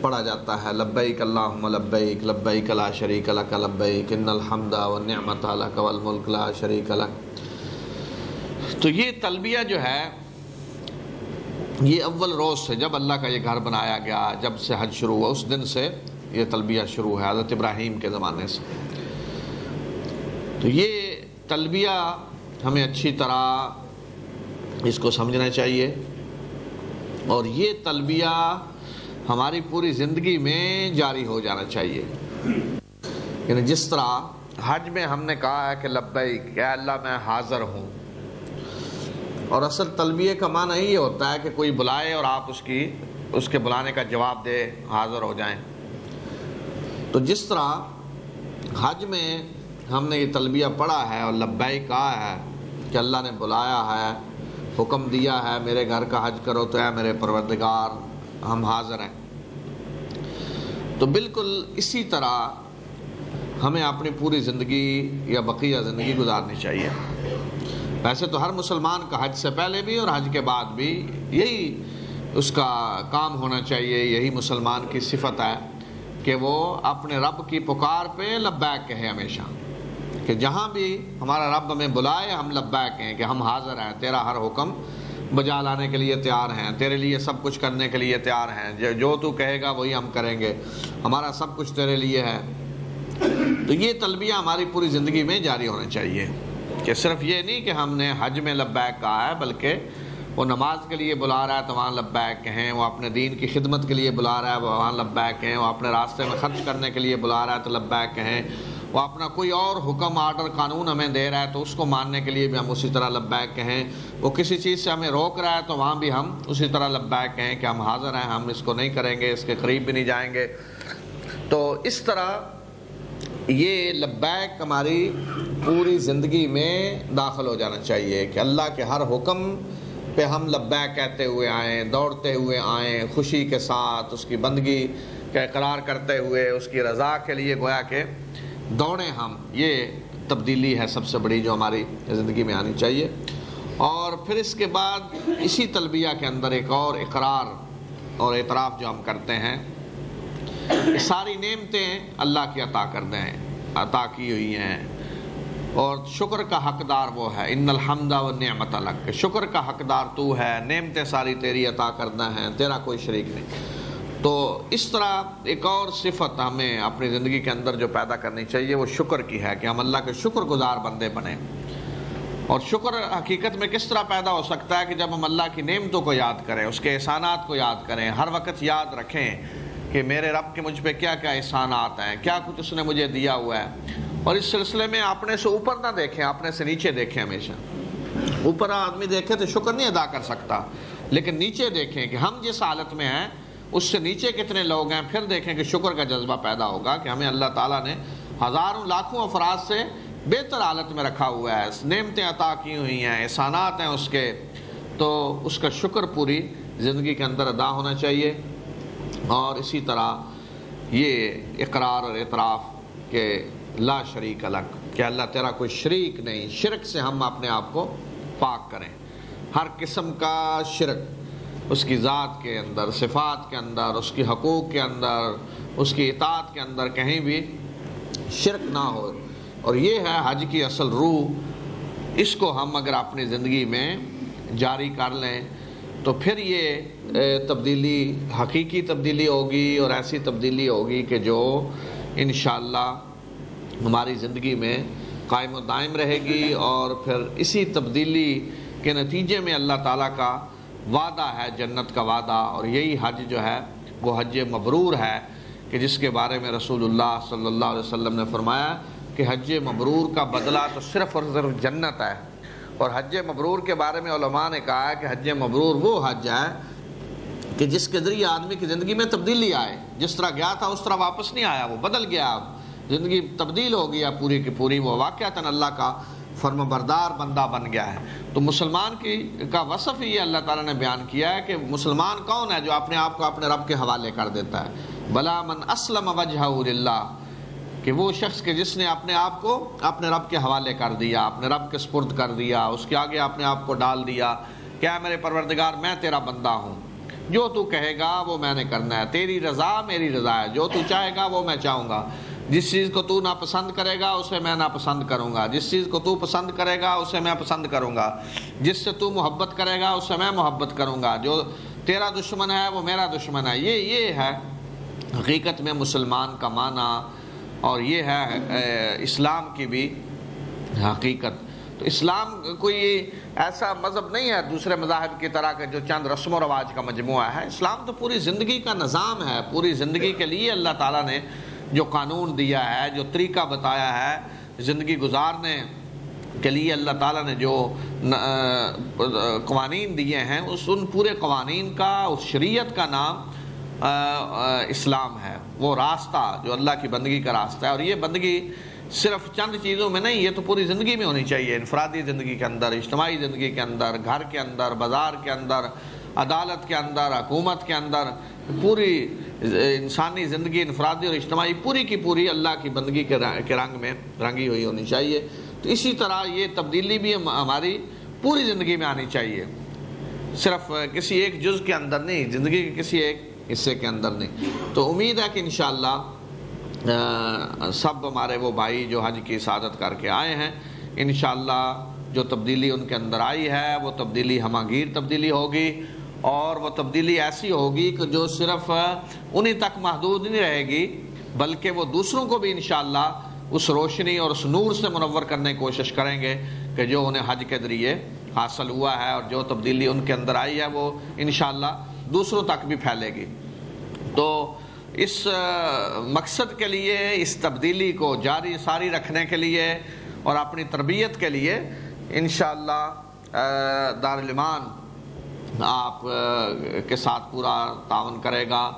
پڑھا جاتا ہے. لبیک اللہم لبیک لبیک لا شریک لک لبیک ان الحمد والنعمت لک والملک لا شریک لک. تو یہ تلبیہ جو ہے یہ اول روز سے، جب اللہ کا یہ گھر بنایا گیا، جب سے حج شروع ہوا، اس دن سے یہ تلبیہ شروع ہے، حضرت ابراہیم کے زمانے سے. تو یہ تلبیہ ہمیں اچھی طرح اس کو سمجھنا چاہیے اور یہ تلبیہ ہماری پوری زندگی میں جاری ہو جانا چاہیے. یعنی جس طرح حج میں ہم نے کہا ہے کہ لبیک اے اللہ میں حاضر ہوں، اور اصل تلبیہ کا معنی یہ ہوتا ہے کہ کوئی بلائے اور آپ اس کے بلانے کا جواب دے، حاضر ہو جائیں. تو جس طرح حج میں ہم نے یہ تلبیہ پڑھا ہے اور لبیک کہا ہے کہ اللہ نے بلایا ہے، حکم دیا ہے میرے گھر کا حج کرو، تو اے میرے پروردگار ہم حاضر ہیں. تو بالکل اسی طرح ہمیں اپنی پوری زندگی یا بقیہ زندگی گزارنی چاہیے. ویسے تو ہر مسلمان کا حج سے پہلے بھی اور حج کے بعد بھی یہی اس کا کام ہونا چاہیے. یہی مسلمان کی صفت ہے کہ وہ اپنے رب کی پکار پہ لبیک کہے ہمیشہ، کہ جہاں بھی ہمارا رب ہمیں بلائے ہم لبیک کہیں کہ ہم حاضر ہیں، تیرا ہر حکم بجا لانے کے لیے تیار ہیں، تیرے لیے سب کچھ کرنے کے لیے تیار ہیں، جو تو کہے گا وہی ہم کریں گے، ہمارا سب کچھ تیرے لیے ہے. تو یہ تلبیہ ہماری پوری زندگی میں جاری ہونا چاہیے کہ صرف یہ نہیں کہ ہم نے حج میں لبیک کہا ہے، بلکہ وہ نماز کے لیے بلا رہا ہے تو وہاں لبیک کہیں، وہ اپنے دین کی خدمت کے لیے بلا رہا ہے وہاں لبیک کہیں، وہ اپنے راستے میں خرچ کرنے کے لیے بلا رہا ہے تو لبیک کہیں، وہ اپنا کوئی اور حکم آرڈر قانون ہمیں دے رہا ہے تو اس کو ماننے کے لیے بھی ہم اسی طرح لبیک کہیں، وہ کسی چیز سے ہمیں روک رہا ہے تو وہاں بھی ہم اسی طرح لبیک کہیں کہ ہم حاضر ہیں، ہم اس کو نہیں کریں گے، اس کے قریب بھی نہیں جائیں گے. تو اس طرح یہ لبیک ہماری پوری زندگی میں داخل ہو جانا چاہیے کہ اللہ کے ہر حکم پہ ہم لبیک کہتے ہوئے آئیں، دوڑتے ہوئے آئیں، خوشی کے ساتھ اس کی بندگی کا اقرار کرتے ہوئے اس کی رضا کے لیے گویا کہ دوڑیں ہم. یہ تبدیلی ہے سب سے بڑی جو ہماری زندگی میں آنی چاہیے. اور پھر اس کے بعد اسی تلبیہ کے اندر ایک اور اقرار اور اعتراف جو ہم کرتے ہیں، ساری نعمتیں اللہ کی عطا کی ہوئی ہیں اور شکر کا حقدار وہ ہے. ان الحمد والنعمت لک، شکر کا حقدار تو ہے، نعمتیں ساری تیری عطا کردہ ہیں، تیرا کوئی شریک نہیں. تو اس طرح ایک اور صفت ہمیں اپنی زندگی کے اندر جو پیدا کرنی چاہیے وہ شکر کی ہے کہ ہم اللہ کے شکر گزار بندے بنیں. اور شکر حقیقت میں کس طرح پیدا ہو سکتا ہے کہ جب ہم اللہ کی نعمتوں کو یاد کریں, اس کے احسانات کو یاد کریں, ہر وقت یاد رکھیں کہ میرے رب کے مجھ پہ کیا کیا احسانات ہیں, کیا کچھ اس نے مجھے دیا ہوا ہے. اور اس سلسلے میں اپنے سے اوپر نہ دیکھیں, اپنے سے نیچے دیکھیں. ہمیشہ اوپر آدمی دیکھے تو شکر نہیں ادا کر سکتا, لیکن نیچے دیکھیں کہ ہم جس حالت میں ہیں اس سے نیچے کتنے لوگ ہیں, پھر دیکھیں کہ شکر کا جذبہ پیدا ہوگا کہ ہمیں اللہ تعالیٰ نے ہزاروں لاکھوں افراد سے بہتر حالت میں رکھا ہوا ہے, نعمتیں عطا کی ہوئی ہیں, احسانات ہیں اس کے, تو اس کا شکر پوری زندگی کے اندر ادا ہونا چاہیے. اور اسی طرح یہ اقرار اور اعتراف کہ لا شریک لک, کہ اللہ تیرا کوئی شریک نہیں, شرک سے ہم اپنے آپ کو پاک کریں. ہر قسم کا شرک اس کی ذات کے اندر, صفات کے اندر, اس کی حقوق کے اندر, اس کی اطاعت کے اندر کہیں بھی شرک نہ ہو. اور یہ ہے حج کی اصل روح. اس کو ہم اگر اپنی زندگی میں جاری کر لیں تو پھر یہ تبدیلی حقیقی تبدیلی ہوگی, اور ایسی تبدیلی ہوگی کہ جو انشاءاللہ ہماری زندگی میں قائم و دائم رہے گی. اور پھر اسی تبدیلی کے نتیجے میں اللہ تعالیٰ کا وعدہ ہے, جنت کا وعدہ. اور یہی حج جو ہے وہ حج مبرور ہے, کہ جس کے بارے میں رسول اللہ صلی اللہ علیہ وسلم نے فرمایا کہ حج مبرور کا بدلہ تو صرف اور صرف جنت ہے. اور حج مبرور کے بارے میں علماء نے کہا ہے کہ حج مبرور وہ حج ہے کہ جس کے ذریعے آدمی کی زندگی میں تبدیلی آئے. جس طرح گیا تھا اس طرح واپس نہیں آیا, وہ بدل گیا, اب زندگی تبدیل ہو گیا پوری کی پوری, وہ واقعتاً اللہ کا فرمانبردار بندہ بن گیا ہے. تو مسلمان کا وصف یہ اللہ تعالیٰ نے بیان کیا ہے کہ مسلمان کون ہے جو اپنے آپ کو اپنے رب کے حوالے کر دیتا ہے. بلا من اسلم وجہہ للہ, کہ وہ شخص کہ جس نے اپنے آپ کو اپنے رب کے حوالے کر دیا, اپنے رب کے سپرد کر دیا, اس کے آگے اپنے آپ کو ڈال دیا کہ اے میرے پروردگار میں تیرا بندہ ہوں, جو تو کہے گا وہ میں نے کرنا ہے, تیری رضا میری رضا ہے, جو تو چاہے گا وہ میں چاہوں گا, جس چیز کو تو ناپسند کرے گا اسے میں ناپسند کروں گا, جس چیز کو تو پسند کرے گا اسے میں پسند کروں گا, جس سے تو محبت کرے گا اس سے میں محبت کروں گا, جو تیرا دشمن ہے وہ میرا دشمن ہے. یہ ہے حقیقت میں مسلمان کا معنی, اور یہ ہے اسلام کی بھی حقیقت. تو اسلام کوئی ایسا مذہب نہیں ہے دوسرے مذاہب کی طرح کہ جو چند رسم و رواج کا مجموعہ ہے. اسلام تو پوری زندگی کا نظام ہے. پوری زندگی کے لیے اللہ تعالیٰ نے جو قانون دیا ہے, جو طریقہ بتایا ہے زندگی گزارنے کے لیے, اللہ تعالیٰ نے جو قوانین دیے ہیں, ان پورے قوانین کا, اس شریعت کا نام اسلام ہے. وہ راستہ جو اللہ کی بندگی کا راستہ ہے. اور یہ بندگی صرف چند چیزوں میں نہیں, یہ تو پوری زندگی میں ہونی چاہیے, انفرادی زندگی کے اندر, اجتماعی زندگی کے اندر, گھر کے اندر, بازار کے اندر, عدالت کے اندر, حکومت کے اندر. پوری انسانی زندگی انفرادی اور اجتماعی پوری کی پوری اللہ کی بندگی کے رنگ میں رنگی ہوئی ہونی چاہیے. تو اسی طرح یہ تبدیلی بھی ہماری پوری زندگی میں آنی چاہیے, صرف کسی ایک جز کے اندر نہیں, زندگی کے کسی ایک حصے کے اندر نہیں. تو امید ہے کہ انشاءاللہ سب ہمارے وہ بھائی جو حج کی سعادت کر کے آئے ہیں, انشاءاللہ جو تبدیلی ان کے اندر آئی ہے وہ تبدیلی ہماگیر تبدیلی ہوگی, اور وہ تبدیلی ایسی ہوگی کہ جو صرف انہی تک محدود نہیں رہے گی, بلکہ وہ دوسروں کو بھی انشاءاللہ اس روشنی اور اس نور سے منور کرنے کی کوشش کریں گے کہ جو انہیں حج کے ذریعے حاصل ہوا ہے, اور جو تبدیلی ان کے اندر آئی ہے وہ انشاءاللہ دوسروں تک بھی پھیلے گی. تو اس مقصد کے لیے, اس تبدیلی کو جاری ساری رکھنے کے لیے اور اپنی تربیت کے لیے انشاءاللہ دارالایمان آپ کے ساتھ پورا تعاون کرے گا.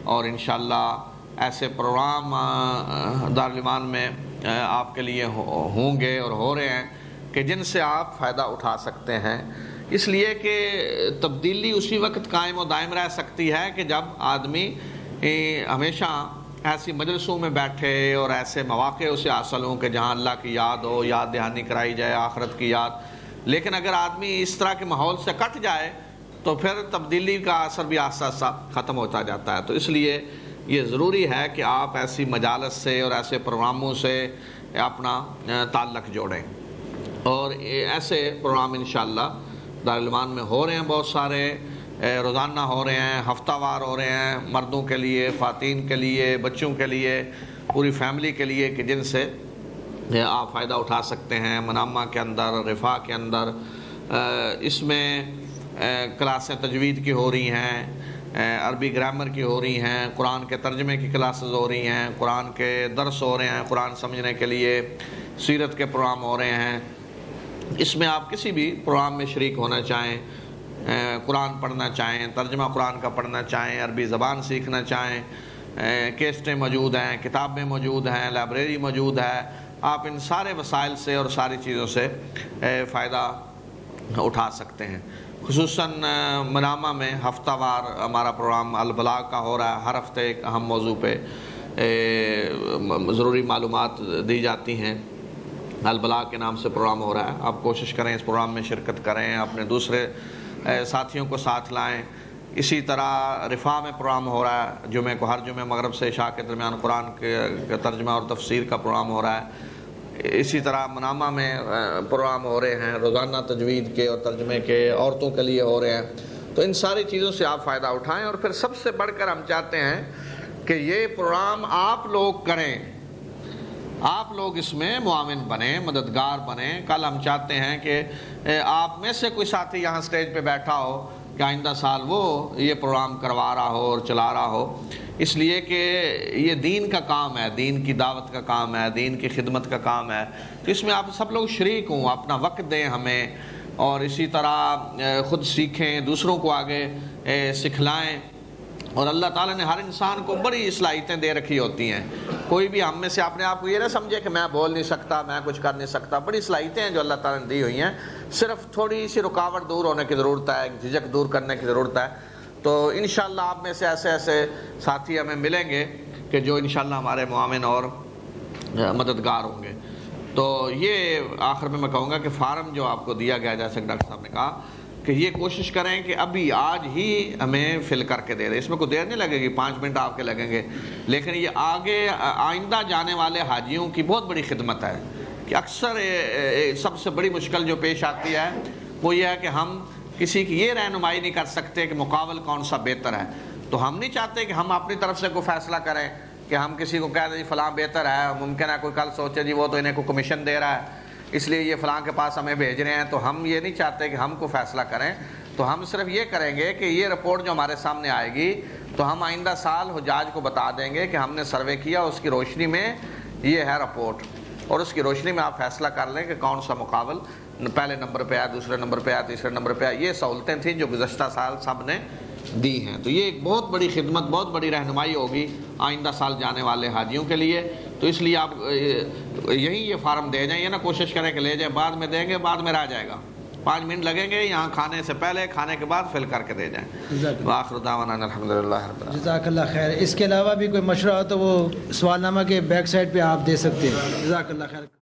اور انشاءاللہ ایسے پروگرام دارالایمان میں آپ کے لیے ہوں گے اور ہو رہے ہیں کہ جن سے آپ فائدہ اٹھا سکتے ہیں. اس لیے کہ تبدیلی اسی وقت قائم و دائم رہ سکتی ہے کہ جب آدمی ہمیشہ ایسی مجلسوں میں بیٹھے اور ایسے مواقع اسے حاصل ہوں کہ جہاں اللہ کی یاد ہو, یاد دہانی کرائی جائے, آخرت کی یاد. لیکن اگر آدمی اس طرح کے ماحول سے کٹ جائے تو پھر تبدیلی کا اثر بھی آہستہ آہستہ ختم ہوتا جاتا ہے. تو اس لیے یہ ضروری ہے کہ آپ ایسی مجالس سے اور ایسے پروگراموں سے اپنا تعلق جوڑیں. اور ایسے پروگرام انشاءاللہ دارالایمان میں ہو رہے ہیں بہت سارے. روزانہ ہو رہے ہیں، ہفتہ وار ہو رہے ہیں، مردوں کے لیے، خواتین کے لیے، بچوں کے لیے، پوری فیملی کے لیے، کہ جن سے آپ فائدہ اٹھا سکتے ہیں۔ منامہ کے اندر، رفاع کے اندر اس میں کلاسیں تجوید کی ہو رہی ہیں، عربی گرامر کی ہو رہی ہیں، قرآن کے ترجمے کی کلاسز ہو رہی ہیں، قرآن کے درس ہو رہے ہیں، قرآن سمجھنے کے لیے سیرت کے پروگرام ہو رہے ہیں۔ اس میں آپ کسی بھی پروگرام میں شریک ہونا چاہیں، قرآن پڑھنا چاہیں، ترجمہ قرآن کا پڑھنا چاہیں، عربی زبان سیکھنا چاہیں، کیسٹیں موجود ہیں، کتابیں موجود ہیں، لائبریری موجود ہے، آپ ان سارے وسائل سے اور ساری چیزوں سے فائدہ اٹھا سکتے ہیں۔ خصوصاً منامہ میں ہفتہ وار ہمارا پروگرام البلاغ کا ہو رہا ہے۔ ہر ہفتے ایک اہم موضوع پہ ضروری معلومات دی جاتی ہیں۔ البلاغ کے نام سے پروگرام ہو رہا ہے۔ آپ کوشش کریں اس پروگرام میں شرکت کریں، اپنے دوسرے ساتھیوں کو ساتھ لائیں۔ اسی طرح رفاع میں پروگرام ہو رہا ہے، جمعے کو ہر جمعے مغرب سے عشاء کے درمیان قرآن کے ترجمہ اور تفسیر کا پروگرام ہو رہا ہے۔ اسی طرح منامہ میں پروگرام ہو رہے ہیں، روزانہ تجوید کے اور ترجمے کے، عورتوں کے لیے ہو رہے ہیں۔ تو ان ساری چیزوں سے آپ فائدہ اٹھائیں، اور پھر سب سے بڑھ کر ہم چاہتے ہیں کہ یہ پروگرام آپ لوگ کریں، آپ لوگ اس میں معاون بنیں، مددگار بنیں۔ کل ہم چاہتے ہیں کہ آپ میں سے کوئی ساتھی یہاں سٹیج پہ بیٹھا ہو کہ آئندہ سال وہ یہ پروگرام کروا رہا ہو اور چلا رہا ہو، اس لیے کہ یہ دین کا کام ہے، دین کی دعوت کا کام ہے، دین کی خدمت کا کام ہے۔ تو اس میں آپ سب لوگ شریک ہوں، اپنا وقت دیں ہمیں، اور اسی طرح خود سیکھیں، دوسروں کو آگے سکھلائیں۔ اور اللہ تعالیٰ نے ہر انسان کو بڑی صلاحیتیں دے رکھی ہوتی ہیں۔ کوئی بھی ہم میں سے اپنے آپ کو یہ نہ سمجھے کہ میں بول نہیں سکتا، میں کچھ کر نہیں سکتا۔ بڑی صلاحیتیں ہیں جو اللہ تعالیٰ نے دی ہوئی ہیں، صرف تھوڑی سی رکاوٹ دور ہونے کی ضرورت ہے، جھجک دور کرنے کی ضرورت ہے۔ تو انشاءاللہ آپ میں سے ایسے ساتھی ہمیں ملیں گے کہ جو انشاءاللہ ہمارے معاون اور مددگار ہوں گے۔ تو یہ آخر میں کہوں گا کہ فارم جو آپ کو دیا گیا، جیسے ڈاکٹر صاحب نے کہا کہ یہ کوشش کریں کہ ابھی آج ہی ہمیں فل کر کے دے دیں۔ اس میں کوئی دیر نہیں لگے گی، 5 منٹ آپ کے لگیں گے، لیکن یہ آگے آئندہ جانے والے حاجیوں کی بہت بڑی خدمت ہے۔ کہ اکثر سب سے بڑی مشکل جو پیش آتی ہے وہ یہ ہے کہ ہم کسی کی یہ رہنمائی نہیں کر سکتے کہ مقابل کون سا بہتر ہے۔ تو ہم نہیں چاہتے کہ ہم اپنی طرف سے کوئی فیصلہ کریں کہ ہم کسی کو کہہ دیں جی فلاں بہتر ہے۔ ممکن ہے کوئی کل سوچے جی وہ تو انہیں کو کمیشن دے رہا ہے اس لیے یہ فلاں کے پاس ہمیں بھیج رہے ہیں۔ تو ہم یہ نہیں چاہتے کہ ہم کو فیصلہ کریں۔ تو ہم صرف یہ کریں گے کہ یہ رپورٹ جو ہمارے سامنے آئے گی تو ہم آئندہ سال حجاج کو بتا دیں گے کہ ہم نے سروے کیا، اس کی روشنی میں یہ ہے رپورٹ، اور اس کی روشنی میں آپ فیصلہ کر لیں کہ کون سا مقابل پہلے نمبر پہ آیا، دوسرے نمبر پہ آیا، تیسرے نمبر پہ آیا۔ یہ سہولتیں تھیں جو گزشتہ سال سب نے دی ہیں۔ تو یہ ایک بہت بڑی خدمت، بہت بڑی رہنمائی ہوگی آئندہ سال جانے والے حاجیوں کے لیے۔ تو اس لیے آپ یہیں یہ فارم دے جائیں، یہ نہ کوشش کریں کہ لے جائیں بعد میں دیں گے، بعد میں رہ جائے گا، 5 منٹ لگیں گے، یہاں کھانے سے پہلے، کھانے کے بعد فل کر کے دے جائیں۔ وآخر دعوانا الحمدللہ رب العالمین۔ جزاک اللہ خیر۔ اس کے علاوہ بھی کوئی مشورہ ہو تو وہ سوال نامہ کے بیک سائڈ پہ آپ دے سکتے ہیں۔ جزاک اللہ خیر۔